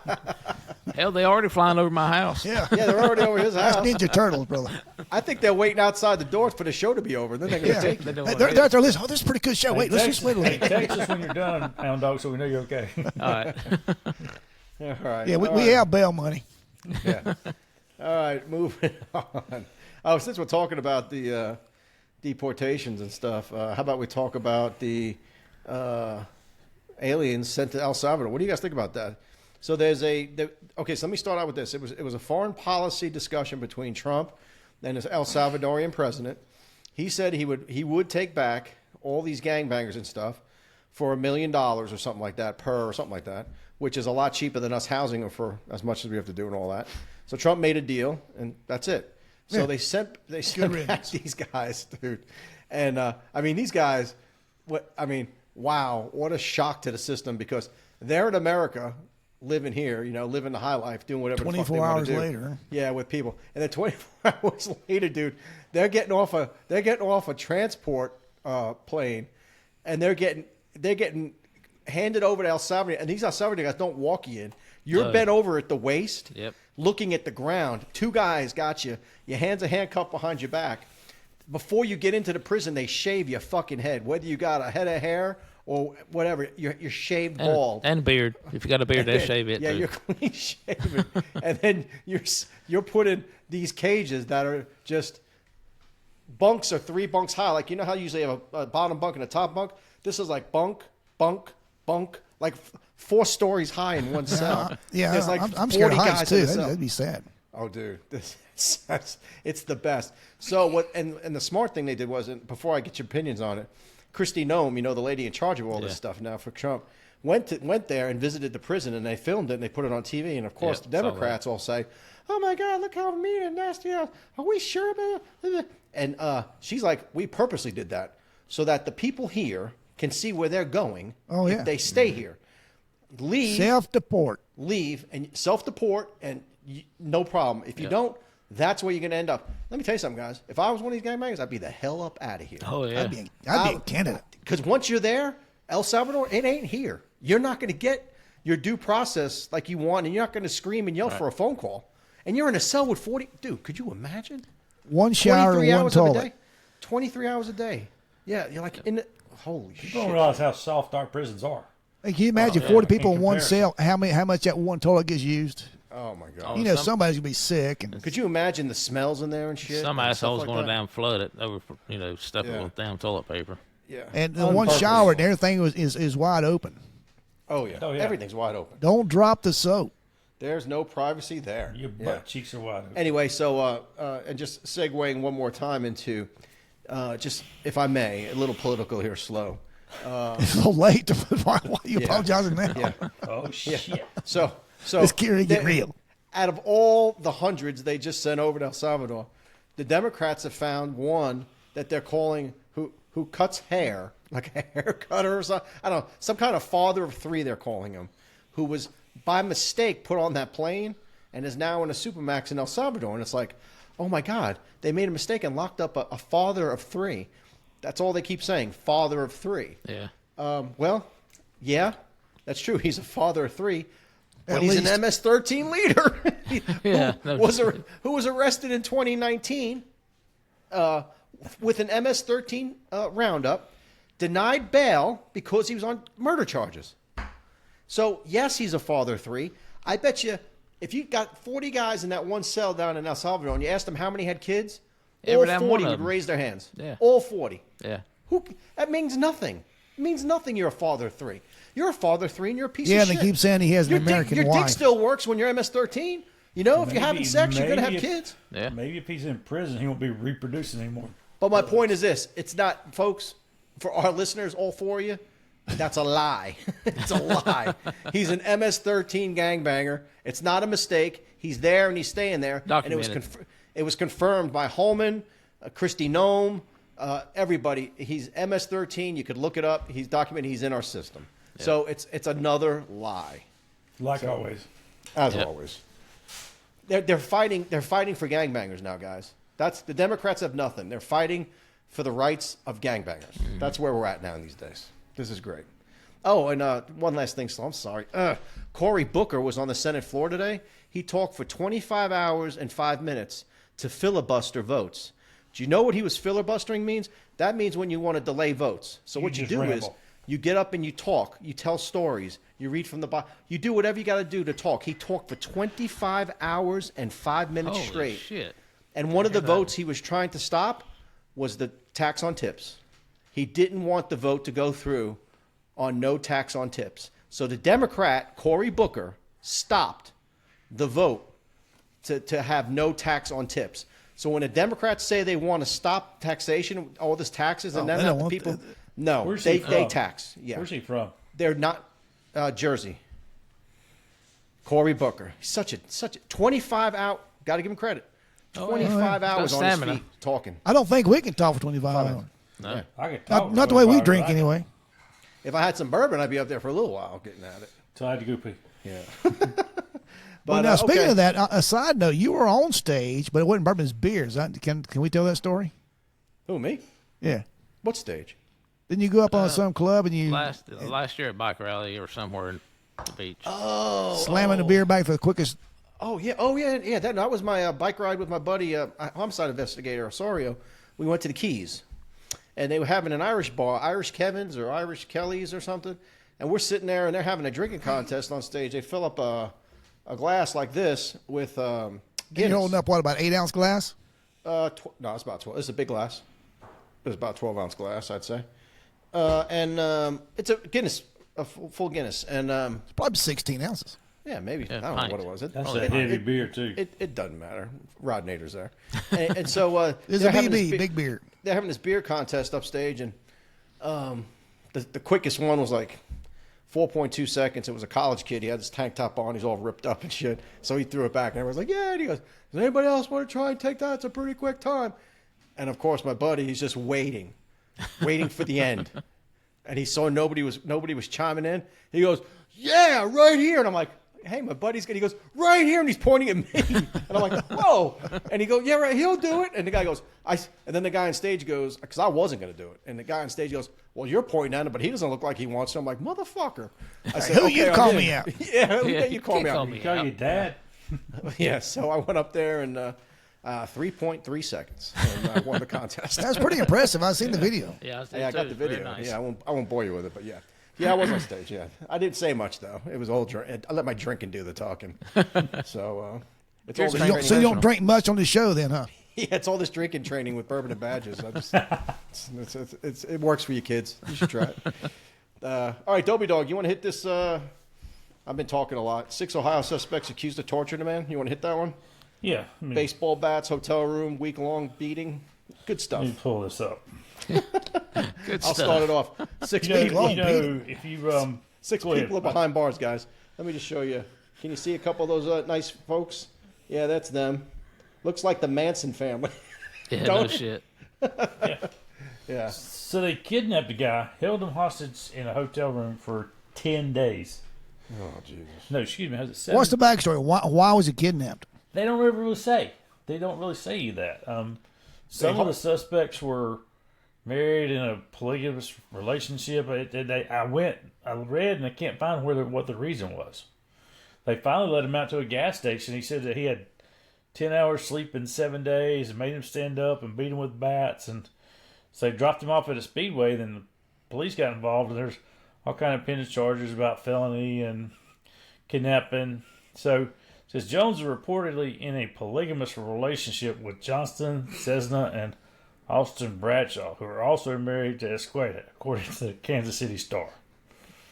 Hell, they already flying over my house. Yeah. Yeah, they're already over his That's house. Ninja Turtles, brother. I think they're waiting outside the door for the show to be over. Then they're going to Yeah. take They you. don't Hey, wanna they're out there listening. Oh, this is a pretty good show. Wait, let's just wait a Hey, little. text us when you're done, Hound Dog, so we know you're okay. All right. All right. Yeah, all we right. have bail money. Yeah. All right, moving on. Oh, since we're talking about the deportations and stuff, how about we talk about the aliens sent to El Salvador. What do you guys think about that? So so let me start out with this. It was a foreign policy discussion between Trump and his El Salvadorian president. He said he would take back all these gangbangers and stuff for $1 million or something like that or something like that, which is a lot cheaper than us housing them for as much as we have to do and all that. So Trump made a deal, and that's it. So Yeah. they sent back these guys, dude. And these guys, wow, what a shock to the system, because they're in America, living here, living the high life, doing whatever the fuck they 24 want hours to do. later. Yeah, with people. And then 24 hours later, dude, they're getting off a transport plane, and they're getting handed over to El Salvador. And these El Salvador guys don't walk you in. You're bent over at the waist, looking at the ground. Two guys got you. Your hands are handcuffed behind your back. Before you get into the prison, they shave your fucking head. Whether you got a head of hair or whatever, you're shaved bald. And beard. If you got a beard, they shave it. Yeah, too. you're clean shaven. And then you're put in these cages that are just bunks are 3 bunks high. Like, you know how you usually have a bottom bunk and a top bunk? This is like bunk, like 4 stories high in one cell. Yeah, There's like I'm scared of 40 heights guys too. in the cell. That'd be sad. Oh, dude, it's the best. So what? And the smart thing they did was, and before I get your opinions on it, Kristi Noem, the lady in charge of all this stuff now for Trump, went there and visited the prison, and they filmed it and they put it on TV. And of course, the Democrats all say, "Oh my God, look how mean and nasty! Are we sure about it?" And she's like, "We purposely did that so that the people here can see where they're going. Oh, yeah. If they stay here, leave, Self-deport. and self-deport, and no problem. If you don't, that's where you're going to end up. Let me tell you something, guys. If I was one of these gangbangers, I'd be the hell up out of here. Oh, yeah. I'd be a candidate. Because once you're there, El Salvador, it ain't here. You're not going to get your due process like you want, and you're not going to scream and yell for a phone call. And you're in a cell with 40. Dude, could you imagine? One shower, 23 one hours of a toilet. day. 23 hours a day. Yeah, you're like in the. Holy People shit. don't realize how soft our prisons are. Hey, can you imagine yeah. 40 people In in one comparison. cell? How much that one toilet gets used? Oh, my God. Somebody's gonna be sick. And Could you imagine the smells in there and shit? Some and stuff asshole's like going to that? down flood it over, stuff it Yeah. with damn toilet paper. Yeah. and the one shower and everything is wide open. Oh, yeah. Oh, yeah. Everything's wide open. Don't drop the soap. There's no privacy there. Your Yeah. butt cheeks are wide open. Anyway, so and just segueing one more time into just, if I may, a little political here, slow. It's a little late. Why are you apologizing now? Yeah. Oh, shit. So Let's get real. Out of all the hundreds they just sent over to El Salvador, the Democrats have found one that they're calling who cuts hair, like a hair cutter or something. I don't know, some kind of father of 3 they're calling him, who was by mistake put on that plane and is now in a supermax in El Salvador. And it's like, oh my God, they made a mistake and locked up a father of 3. That's all they keep saying, father of 3. Yeah. Well, yeah, that's true. He's a father of 3, but At he's least. an MS-13 leader Yeah, who was arrested in 2019 with an MS-13 roundup, denied bail because he was on murder charges. So, yes, he's a father of 3. I bet you if you got 40 guys in that one cell down in El Salvador and you asked them how many had kids, Every all damn 40 one of would them. raise their hands. Yeah. All 40. Yeah. That means nothing. It means nothing you're a father of 3. You're a father of 3 and you're a piece Yeah, of and shit. they keep saying he has an Your American dick, your wife. dick still works when you're MS-13. If you're having sex, you're going to have kids. Yeah. Maybe if he's in prison, he won't be reproducing anymore. But my point is this. It's not, folks, for our listeners, all 4 of you, that's a lie. It's a lie. He's an MS-13 gangbanger. It's not a mistake. He's there and he's staying there. Documented. And it was confirmed by Holman, Kristi Noem, everybody. He's MS-13. You could look it up. He's documented. He's in our system. Yeah. So it's another lie. Like always. As always. They're fighting for gangbangers now, guys. The Democrats have nothing. They're fighting for the rights of gangbangers. Mm-hmm. That's where we're at now these days. This is great. Oh, and one last thing, so I'm sorry. Cory Booker was on the Senate floor today. He talked for 25 hours and 5 minutes to filibuster votes. Do you know what he was filibustering means? That means when you want to delay votes. So what you do is ramble. you get up and you talk. You tell stories. You read from the Bible. You do whatever you got to do to talk. He talked for 25 hours and 5 minutes Holy straight. shit. And one of the votes he was trying to stop was the tax on tips. He didn't want the vote to go through on no tax on tips. So the Democrat, Cory Booker, stopped the vote to have no tax on tips. So when the Democrats say they want to stop taxation, all this taxes, and then have the people, no, they tax. Yeah. Where's he from? They're not Jersey. Cory Booker. He's such a 25 out. Got to give him credit. 25 hours on his feet talking. I don't think we can talk for 25 hours. No. Yeah. I could talk Not the way we drink, anyway. If I had some bourbon, I'd be up there for a little while getting at it. So I had to go pee. Yeah. Well, now, speaking of that, a side note, you were on stage, but it wasn't bourbon, it was beers. Can we tell that story? Who, me? Yeah. What stage? Didn't you go up on some club and you... Last year at Bike Rally or somewhere in the beach. Slamming the beer back for the quickest... Oh, yeah. That was my bike ride with my buddy, homicide investigator, Osorio. We went to the Keys, and they were having an Irish bar, Irish Kevin's or Irish Kelly's or something, and we're sitting there, and they're having a drinking contest on stage. They fill up a glass like this with Guinness. And you're holding up, what, about 8-ounce glass? No, it's about 12. It's a big glass. It's about 12-ounce glass, I'd say. And it's a Guinness, a full Guinness. And It's probably 16 ounces. yeah, maybe. Yeah, I don't know what it was. That's a heavy beer, too. It doesn't matter. Rodinator's there. And so It's a BB, big beer. they're having this beer contest upstage, and the quickest one was like 4.2 seconds. It was a college kid. He had his tank top on. He's all ripped up and shit. So he threw it back, and everyone's like, yeah. And he goes, does anybody else want to try and take that? It's a pretty quick time. And, of course, my buddy, he's just waiting for the end. And he saw nobody was chiming in. He goes, yeah, right here. And I'm like, hey, my buddy's good. He goes, right here. And he's pointing at me. And I'm like, whoa. And he goes, yeah, right, he'll do it. And the guy goes, and then the guy on stage goes, because I wasn't going to do it. And the guy on stage goes, well, you're pointing at him, but he doesn't look like he wants to. I'm like, motherfucker. I said, Who you call me out? Yeah, you call me out. You call your dad? Yeah, so I went up there and 3.3 seconds, and I won the contest. That's pretty impressive. I've seen the video. Yeah, I got the video. Nice. Yeah, I won't bore you with it, but yeah. Yeah, I was on stage, yeah. I didn't say much, though. It was all drink. I let my drinking do the talking. So, it's all this So you don't drink much on the show then, huh? Yeah, it's all this drinking training with bourbon and badges. It works for you kids. You should try it. All right, Dobie Dog, you want to hit this? I've been talking a lot. 6 Ohio suspects accused of torturing a man. You want to hit that one? Yeah. Baseball bats, hotel room, week-long beating. Good stuff. Let me pull this up. I'll start it off. Six people. If you Six people are behind bars, guys. Let me just show you. Can you see a couple of those nice folks? Yeah, that's them. Looks like the Manson family. Yeah, no shit. Yeah. So they kidnapped a guy, held him hostage in a hotel room for 10 days. Oh, Jesus. No, excuse me. How's it 7? What's the backstory? Why was he kidnapped? They don't ever really say. They don't really say you that. Some of the suspects were married in a polygamous relationship. I read, and I can't find what the reason was. They finally let him out to a gas station. He said that he had 10 hours sleep in 7 days and made him stand up and beat him with bats. And so they dropped him off at a speedway. Then the police got involved, and there's all kind of pending charges about felony and kidnapping. So it says Jones was reportedly in a polygamous relationship with Johnston, Cessna, and Austin Bradshaw, who are also married to Esqueda, according to the Kansas City Star.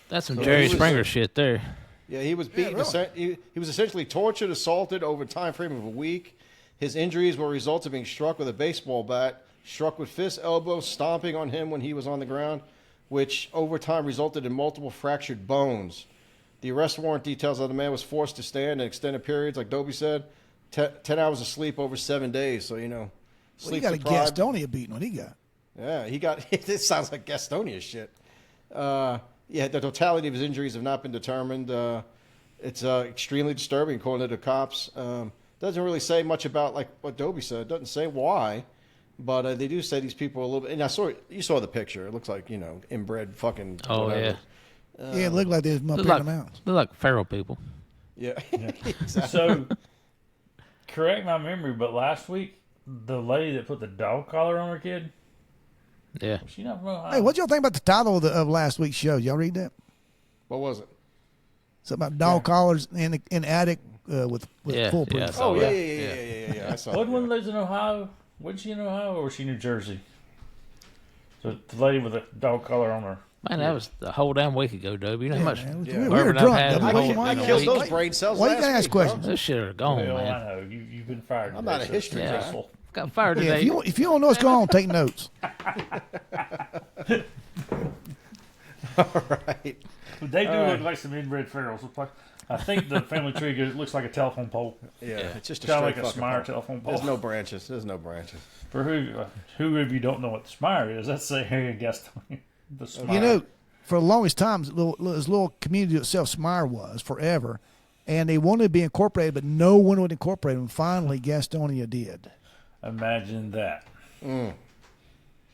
That's some Jerry Springer shit there. Yeah, he was beaten. He was essentially tortured, assaulted over a time frame of a week. His injuries were results of being struck with a baseball bat, struck with fist, elbow, stomping on him when he was on the ground, which over time resulted in multiple fractured bones. The arrest warrant details that the man was forced to stand in extended periods, like Dobie said, 10 hours of sleep over 7 days. So, He got a Gastonia beating. What he got? Yeah, he got. This sounds like Gastonia shit. Yeah, the totality of his injuries have not been determined. It's extremely disturbing, according to the cops. Doesn't really say much about like what Dobie said. Doesn't say why, but they do say these people are a little bit. And you saw the picture. It looks like inbred fucking. Oh whatever. yeah. Yeah, it looked like they was up in the mountains. Look like feral people. Yeah. Exactly. So, correct my memory, but last week the lady that put the dog collar on her kid. Yeah. Was she not from Ohio? Hey, what y'all think about the title of last week's show? Y'all read that? What was it? Something about dog collars in attic with foolproof. Yeah, Oh yeah. I saw What that, one lives in Ohio? Was she in Ohio or was she New Jersey? So the lady with the dog collar on her. Man, that was the whole damn week ago, Dobie. You know how much man. Yeah. We bourbon were I've drunk. had in Dobie. a Why whole- you- why in you a Killed week? those brain cells Why you last gotta ask week, bro. questions? Those shit are gone, Well, I man. know you've been fired. I'm not a today, so history it's guy. stressful. Got fired Yeah, today. if you don't know what's going on, take notes. All right. But they do look like some inbred ferals. I think the family tree looks like a telephone pole. Yeah, it's just a Kind of straight like a fucking Smire pole. telephone pole. There's no branches. There's no branches. For who of you don't know what the Smire is, that's the Harry Gastonia. The Smire. You know, for the longest time, this little community itself, Smire was forever, and they wanted to be incorporated, but no one would incorporate them. Finally, Gastonia did. Imagine that.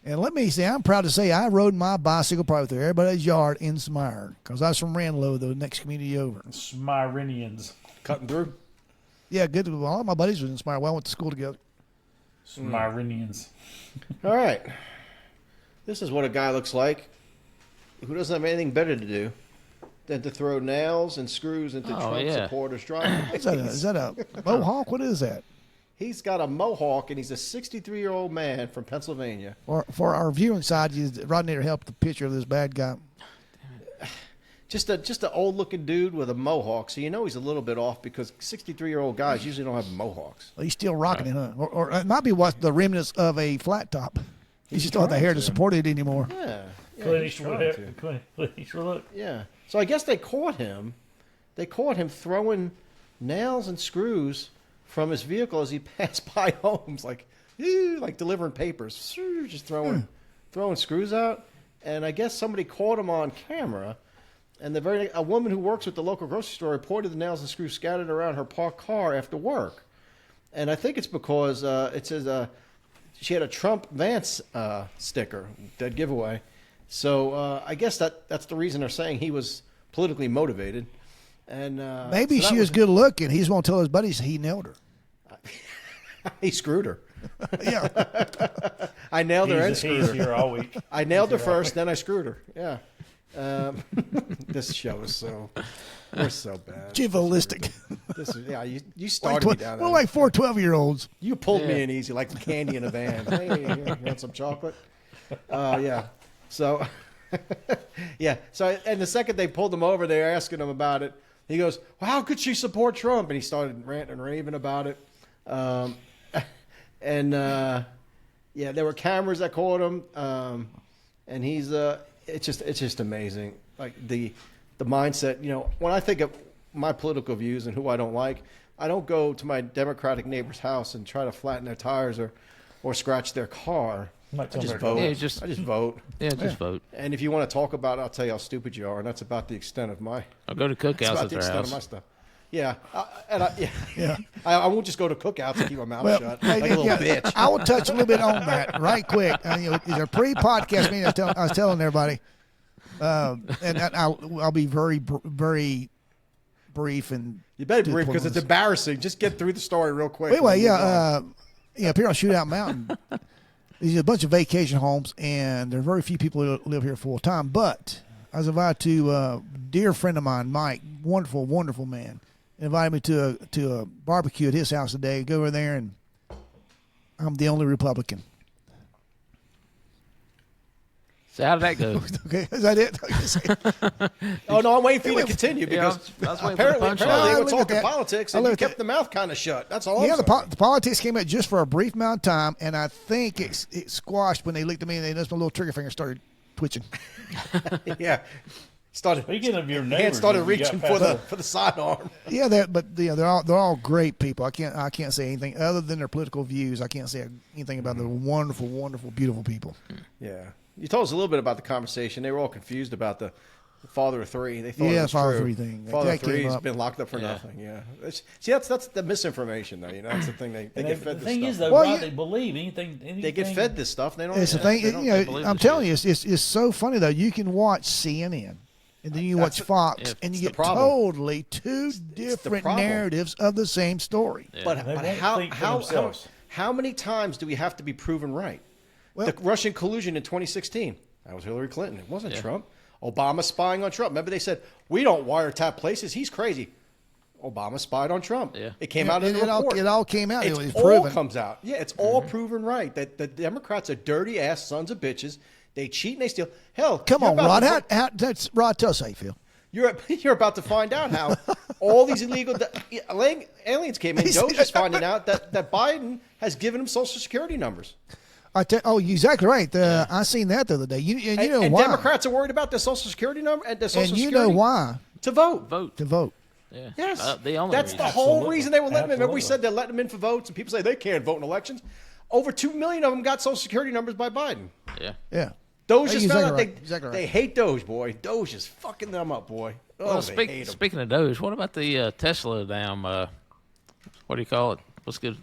And let me say, I'm proud to say I rode my bicycle probably through everybody's yard in Smire because I was from Ranlow, the next community over. Smirinians. Cutting through. Yeah, good. All my buddies was in Smire. Well, I went to school together. Smirinians. All right. This is what a guy looks like who doesn't have anything better to do than to throw nails and screws into Trump yeah. supporters' driveways. Is that a mohawk? What is that? He's got a mohawk, and he's a 63-year-old man from Pennsylvania. For our viewing side, Rodinator helped the picture of this bad guy. Just an old-looking dude with a mohawk. So you know he's a little bit off because 63-year-old guys usually don't have mohawks. He's still rocking it, huh? Or it might be what the remnants of a flat top. He just don't have the hair to support it anymore. Yeah. Clint he's Eastwood. trying to. Clint Eastwood, look. Yeah. So I guess they caught him. They caught him throwing nails and screws from his vehicle as he passed by homes, like delivering papers, just throwing screws out. And I guess somebody caught him on camera. And a woman who works with the local grocery store reported the nails and screws scattered around her parked car after work. And I think it's because it says she had a Trump Vance sticker, dead giveaway. So I guess that's the reason they're saying he was politically motivated. And Maybe so she was good looking. He just won't tell his buddies he nailed her. He screwed her. Yeah. I nailed her and He's screwed her. here all week. I nailed her first, then I screwed her. Yeah. This show is we're so bad. Jivalistic. This is, yeah, you started me down We're there. like 4 12-year-olds. You pulled me in easy, like candy in a van. Hey, here, you want some chocolate? Yeah. So, yeah. So, and the second they pulled him over, they were asking him about it. He goes, "Well, how could she support Trump?" And he started ranting and raving about it. Yeah, there were cameras that caught him. And he's it's just amazing. Like the mindset. You know, when I think of my political views and who I don't like, I don't go to my Democratic neighbor's house and try to flatten their tires or scratch their car. I just vote. Yeah, I just vote. Yeah, just vote. And if you want to talk about it, I'll tell you how stupid you are, and that's about the extent of my. I'll go to That's cookouts about at the their extent of house. my stuff. Yeah, Yeah. I won't just go to cookouts and keep my mouth Well, shut like a little bitch. I will touch a little bit on that right quick. It's a pre-podcast meeting. I was telling everybody, and I'll be very, very brief and. You better to the brief point because of it's this. embarrassing. Just get through the story real quick. Anyway, up here on Shootout Mountain, there's a bunch of vacation homes, and there are very few people who live here full time. But I was invited to a dear friend of mine, Mike, wonderful, wonderful man, invited me to a barbecue at his house today. Go over there, and I'm the only Republican. So how did that go? Okay, is that it? Oh no, I'm waiting for you to continue Yeah, because I was waiting for the apparently punchline. they I were looked at talking that. politics I and you looked kept at- the mouth kind of shut. That's all. Yeah, I'm the politics came out just for a brief amount of time, and I think it squashed when they looked at me and they noticed my little trigger finger started twitching. saying. Yeah, started. Speaking of your Hand neighbors, started you got reaching past for the sidearm. Yeah, they're all great people. I can't say anything other than their political views. I can't say anything about the wonderful, wonderful, beautiful people. Yeah, you told us a little bit about the conversation. They were all confused about the father of three. They thought Yeah, it was father of true. three thing. Father That of three came has up. been locked up for nothing. Yeah, see, that's the misinformation though. You know, that's the thing. They get fed The this thing stuff. is, though, Well, Rod, yeah. they believe anything. They get fed this stuff. They don't. It's the they thing, don't- believe I'm the telling you, it's so funny though. You can watch CNN, and then you watch Fox, yeah, and you it's the get problem. totally two different problem. narratives of the same story. But, They but won't how think for themselves. how many times do we have to be proven right? Well- The Russian collusion in 2016. That was Hillary Clinton. It wasn't Trump. Obama spying on Trump. Remember they said, we don't wiretap places. He's crazy. Obama spied on Trump. Yeah. It came out in the report. It all came out. It was all proven. comes out. Yeah, it's all proven right. That the Democrats are dirty-ass sons of bitches. They cheat and they steal. Hell, Come you're on, about Rod. to- That's Rod. Tell us how you feel. You're about to find out how all these illegal aliens came in. DOGE is finding out that Biden has given them Social Security numbers. You're exactly right. I seen that the other day. You know and why? Democrats are worried about the Social Security number and the Social And you Security know why? to vote. To vote. Yeah. Yes, The only that's reason. the whole Absolutely. reason they were letting them in. Remember we Absolutely. said they're letting them in for votes, and people say they can't vote in elections. Over 2 million of them got Social Security numbers by Biden. Yeah. Yeah. DOGE Hey, just you're found out exactly right. they hate DOGE, boy. DOGE is fucking them up, boy. Oh, Well, they hate them. speaking of DOGE, what about the Tesla what do you call it? What's good?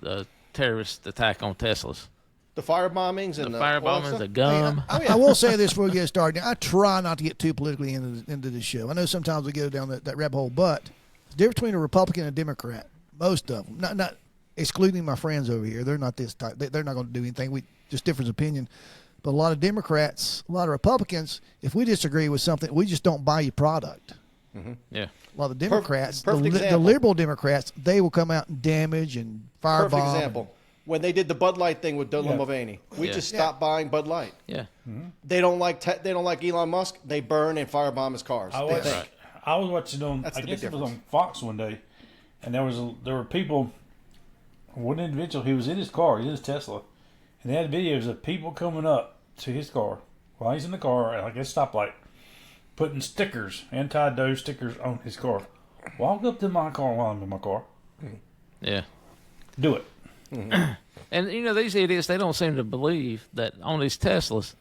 Terrorist attack on Teslas. The fire bombings and The all that firebombers, stuff. the gum. I will say this before we get started. I try not to get too politically into this show. I know sometimes we go down that rabbit hole, but the difference between a Republican and a Democrat, most of them, not excluding my friends over here, they're not this type. They're not going to do anything. We just difference of opinion. But a lot of Democrats, a lot of Republicans, if we disagree with something, we just don't buy your product. Yeah. A lot of Democrats, perfect the example. liberal Democrats, they will come out and damage and firebomb. Perfect example. When they did the Bud Light thing with Dylan Mulvaney, we Yeah. just stopped buying Bud Light. Yeah. They don't like Elon Musk. They burn and firebomb his cars. I They was, think. I was watching on. That's I the guess big it was on Fox one day, and there were people. One individual, he was in his car, in his Tesla, and they had videos of people coming up to his car while he's in the car at like a stoplight, putting stickers, anti-DOGE stickers on his car. Walk up to my car while I'm in my car. Yeah. Do it. And these idiots, they don't seem to believe that on these Teslas,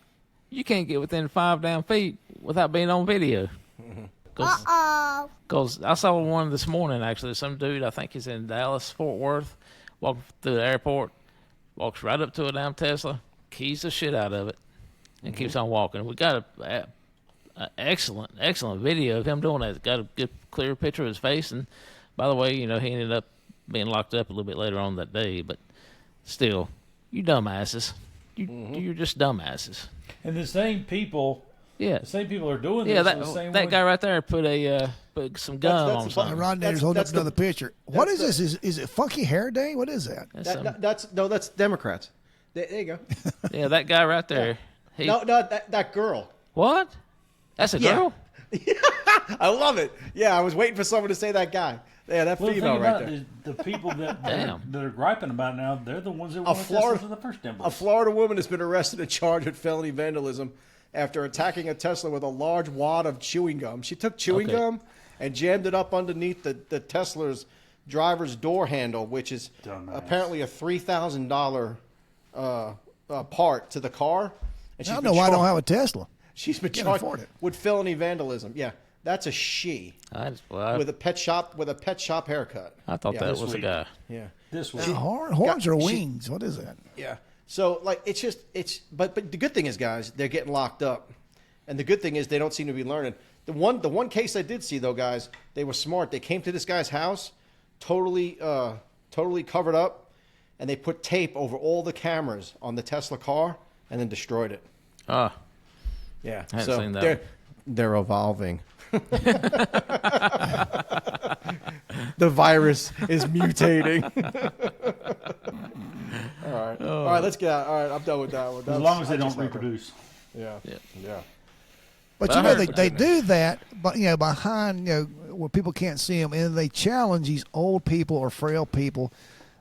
you can't get within 5 damn feet without being on video. Because I saw one this morning, actually. Some dude, I think he's in Dallas, Fort Worth, walking through the airport, walks right up to a damn Tesla, keys the shit out of it, and keeps on walking. We got a excellent video of him doing that. Got a good, clear picture of his face. And by the way, he ended up being locked up a little bit later on that day. But still, you dumbasses. You're just dumbasses. And the same people, Yeah. are doing Yeah, this. in the same that way. guy right there put some gum that's on the something. Rodinator's holding up that's another the- picture. What is this? Is it Funky Hair Day? What is that? That's Democrats. There you go. Yeah, that guy right there. He, No, that girl. What? That's a Yeah. girl? I love it. Yeah, I was waiting for someone to say that guy. Yeah, that Well, the thing female right about there. it is the people that Damn. that are griping about it now, they're the ones that wanted Florida- Teslas in the first A place. Florida woman has been arrested and charged with felony vandalism after attacking a Tesla with a large wad of chewing gum. She took chewing Okay. gum and jammed it up underneath the Tesla's driver's door handle, which is Dumbass. apparently a $3,000 part to the car. And I don't know why I don't have a Tesla. She's been Can't charged afford it. with felony vandalism. Yeah, that's a she with a pet shop haircut. I thought Yeah, that this was a week. guy. Yeah. This was Horns or wings? What is that? Yeah. So like but the good thing is, guys, they're getting locked up, and the good thing is they don't seem to be learning. The one case I did see though, guys, they were smart. They came to this guy's house, totally covered up, and they put tape over all the cameras on the Tesla car, and then destroyed it. Ah, Yeah. I haven't So seen that they're evolving. The virus is mutating. All right, let's get out. All right, I'm done with that one. as long as they don't reproduce. Yeah. But Well, I heard they do that, but behind where people can't see them, and they challenge these old people or frail people.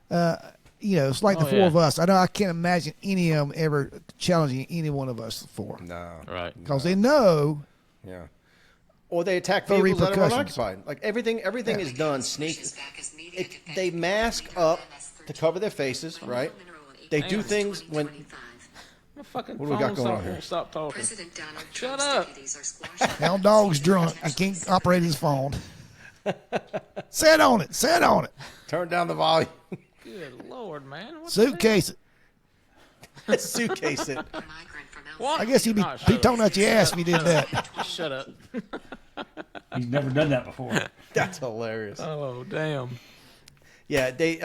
It's like the four yeah. of us. I can't imagine any of them ever challenging any one of us four, No. right. because they know. Yeah. Or they attack For vehicles that are repercussions. unoccupied. Like everything is done sneak. They mask up to cover their faces, right? They do things when. My fucking What do we got phone going on won't here? stop talking. President Donald Shut Trump's up. deputies are squashing Hound Dog's drunk. He can't operate his phone. Sit on it. Sit on it. Turn down the volume. Good Lord, man. What the Suitcase it. Suitcase it. a migrant from El What? I guess he'd be Nah, shut talking up. out your ass if he did that. Shut up. He's never done that before. That's hilarious. Oh, damn. Yeah, they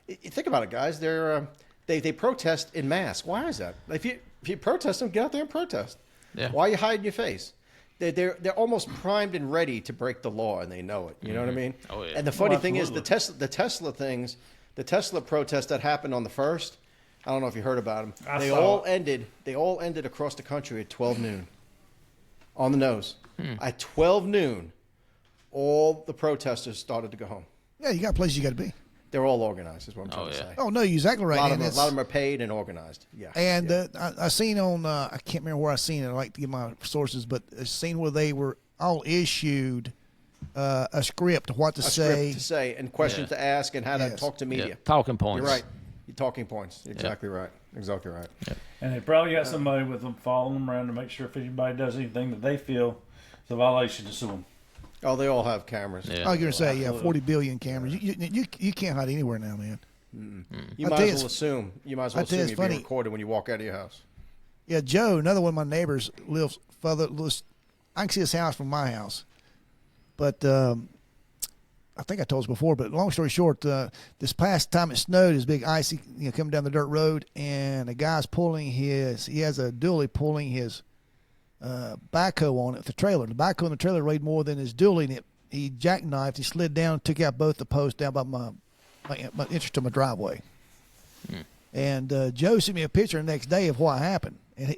think about it, guys. They protest in mass. Why is that? If you protest them, get out there and protest. Yeah. Why are you hiding your face? They're almost primed and ready to break the law, and they know it. You know what I mean? Oh, yeah. And the funny Oh, thing is, absolutely. the Tesla protests that happened on the 1st, I don't know if you heard about them. I They saw all it. ended. They all ended across the country at 12 noon. On the nose. At 12 noon, all the protesters started to go home. Yeah, you got places you got to be. They're all organized, is what I'm trying to yeah. say. Oh no, you're exactly right. A lot and of them are paid and organized. Yeah. And yeah. I seen on I can't remember where I seen it. I like to get my sources, but I seen where they were all issued a script of what to a say. script to say and questions to ask and how to Yes. talk to media. Yeah, talking points. You're right. You're talking points. You're exactly right. Exactly right. And they probably got somebody with them following them around to make sure if anybody does anything that they feel is a violation to sue them. Oh, they all have cameras. Yeah. I was gonna say, yeah, 40 billion cameras. You can't hide anywhere now, man. You I'll might tell as you well assume. You might as well I'll tell you assume it's you're being funny. recorded when you walk out of your house. Yeah, Joe, another one of my neighbors lives further. I can see his house from my house, but I think I told us before. But long story short, this past time it snowed, this big icy, coming down the dirt road, and a guy's pulling he has a dually pulling his backhoe on it, the trailer. The backhoe on the trailer weighed more than his dually, and he jackknifed. He slid down, took out both the posts down by my entrance to my driveway. And Joe sent me a picture the next day of what happened. And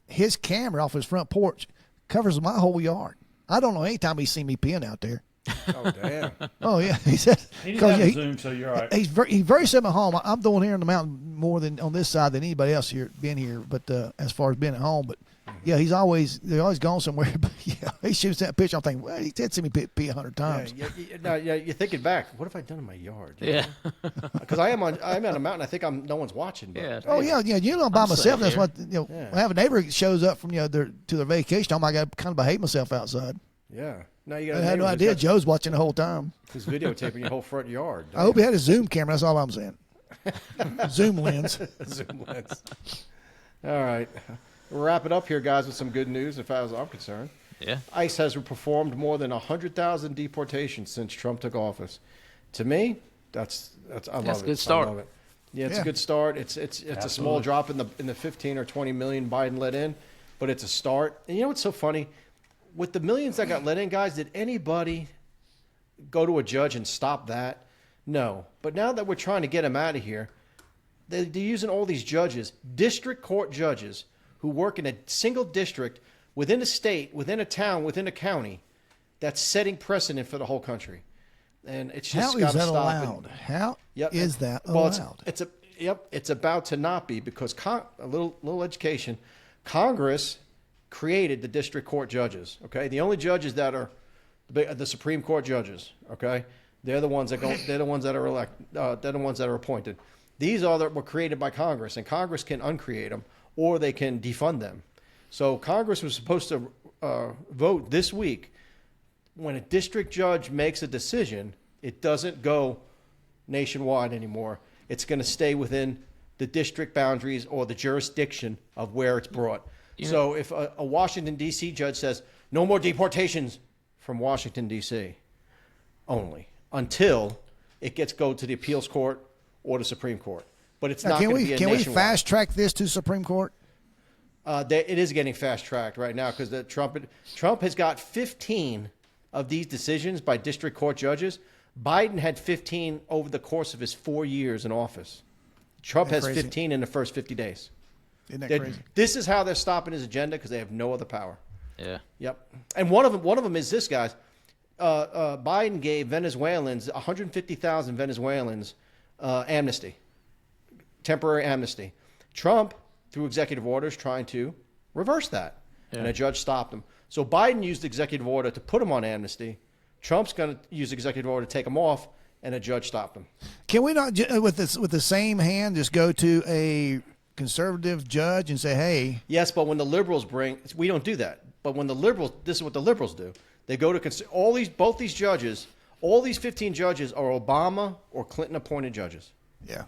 his camera off his front porch covers my whole yard. I don't know any time he's seen me peeing out there. Oh, damn. Oh yeah, he said. He didn't have a Zoom, so you're all right. He's very seldom at home. I'm the one here in the mountain more than on this side than anybody else here been here. But as far as being at home, but yeah, they're always gone somewhere. But yeah, he shoots that picture. I'm thinking, well, he did see me pee 100 times. Yeah, you're thinking back. What have I done in my yard? Yeah. Because I'm on a mountain. I think no one's watching. But, Yeah. Oh yeah, you know, by I'm myself. That's safe what Yeah. I have a neighbor that shows up from to their vacation home. I got to kind of behave myself outside. Yeah. Now you got. I had no idea Joe's watching the whole time. He's videotaping your whole front yard. I hope he had a Zoom camera. That's all I'm saying. Zoom lens. Zoom lens. All right. We'll wrap it up here, guys, with some good news, as far as I'm concerned. Yeah. ICE has performed more than 100,000 deportations since Trump took office. To me, that's I love That's it. a good start. I love it. Yeah, it's Yeah. a good start. It's a small drop in the 15 or 20 million Biden let in, but it's a start. And you know what's so funny? With the millions that got let in, guys, did anybody go to a judge and stop that? No. But now that we're trying to get them out of here, they're using all these judges, district court judges, who work in a single district within a state, within a town, within a county, that's setting precedent for the whole country. And it's just How got is to that stop. allowed? How Yep. is that Well, allowed? it's about to not be because a little education. Congress created the district court judges. Okay, the only judges that are the Supreme Court judges. Okay, they're the ones that go. They're the ones that are they're the ones that are appointed. These were created by Congress, and Congress can uncreate them or they can defund them. So Congress was supposed to vote this week. When a district judge makes a decision, it doesn't go nationwide anymore. It's going to stay within the district boundaries or the jurisdiction of where it's brought. So if a Washington, D.C. judge says, no more deportations from Washington, D.C. only, until it go to the appeals court or the Supreme Court. But it's not going to be a Can we nationwide. fast track this to Supreme Court? It is getting fast tracked right now because Trump has got 15 of these decisions by district court judges. Biden had 15 over the course of his 4 years in office. Trump has crazy? 15 in the first 50 days. Isn't that crazy? This is how they're stopping his agenda because they have no other power. Yeah. Yep. And one of them is this, guys. Biden gave Venezuelans, 150,000 Venezuelans, amnesty, temporary amnesty. Trump, through executive orders, trying to reverse that. Yeah. And a judge stopped him. So Biden used executive order to put him on amnesty. Trump's going to use executive order to take him off, and a judge stopped him. Can we not, with the same hand, just go to a conservative judge and say, hey, Yes, but when the liberals we don't do that. But when this is what the liberals do. They go to both these judges, all these 15 judges are Obama or Clinton appointed judges. yeah.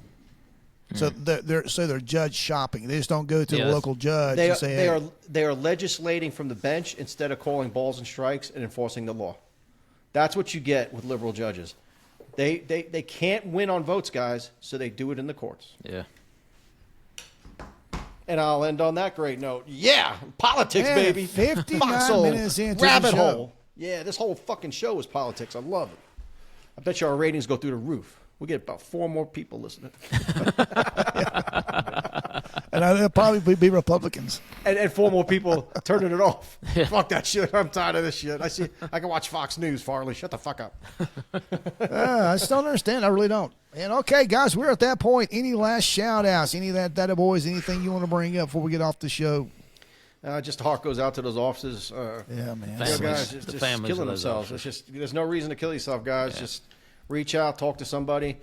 So they're judge shopping. They just don't go to the Yes. local judge They and are, say, they hey, are they are legislating from the bench instead of calling balls and strikes and enforcing the law. That's what you get with liberal judges. They can't win on votes, guys, so they do it in the courts. Yeah. And I'll end on that great note. Yeah, politics, Man, baby. 59 Foxhole, minutes into the rabbit show. hole. Yeah, this whole fucking show is politics. I love it. I bet you our ratings go through the roof. We get about 4 more people listening. they'll probably be Republicans. And 4 more people turning it off. Fuck that shit. I'm tired of this shit. I can watch Fox News, Farley. Shut the fuck up. I just don't understand. I really don't. And okay, guys, we're at that point. Any last shout outs? Any of that boys? Anything you want to bring up before we get off the show? Just heart goes out to those officers. Yeah, man. Guys, just killing themselves. It's just there's no reason to kill yourself, guys. Yeah. Just reach out, talk to somebody.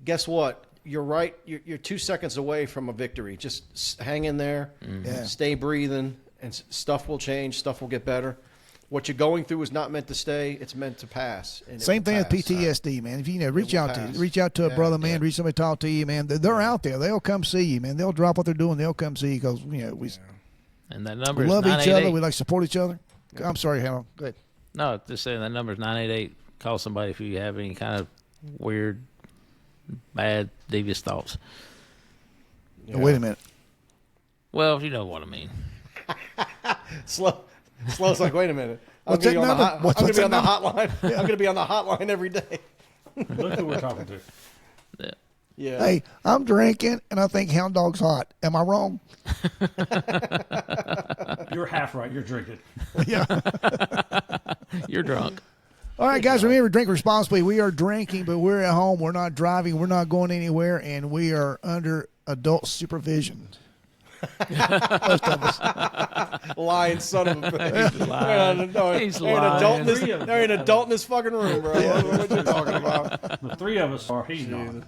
Guess what? You're right. You're 2 seconds away from a victory. Just hang in there, stay breathing, and stuff will change. Stuff will get better. What you're going through is not meant to stay; it's meant to pass. Same thing with PTSD, man. If you reach out to a brother, man. Reach somebody, talk to you, man. They're out there. They'll come see you, man. They'll drop what they're doing. They'll come see you because we. And that number we is love each other. We like support each other. Yeah. I'm sorry, Hannah. Go ahead. No, just saying that number is 988. Call somebody if you have any kind of weird, bad, devious thoughts. Yeah. Wait a minute. Well, you know what I mean. Slow's like, wait a minute. I'm going to be on the hotline. I'm going to be on the hotline every day. Look who we're talking to. Yeah. Yeah. Hey, I'm drinking, and I think Hound Dog's hot. Am I wrong? You're half right. You're drinking. Yeah. You're drunk. All right, guys, remember, drink responsibly. We are drinking, but we're at home. We're not driving. We're not going anywhere, and we are under adult supervision. Most of us. Lying son of a bitch. He's lying. There ain't an adult in this fucking room, bro. What you talking about? The 3 of us are. He's not.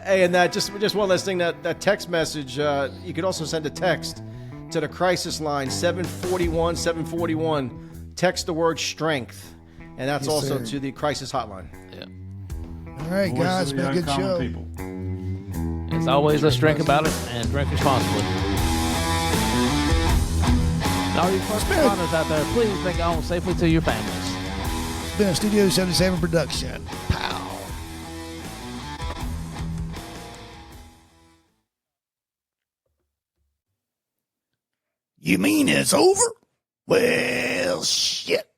Hey, and that just one last thing. That text message. You could also send a text to the crisis line 741. Text the word strength, and that's also to the crisis hotline. Yeah. All right, guys, it's been a good show. People. As always, let's drink about it and drink responsibly. All you first responders out there, please make it home safely to your families. It's been a Studio 77 production. Pow. You mean it's over? Well, shit.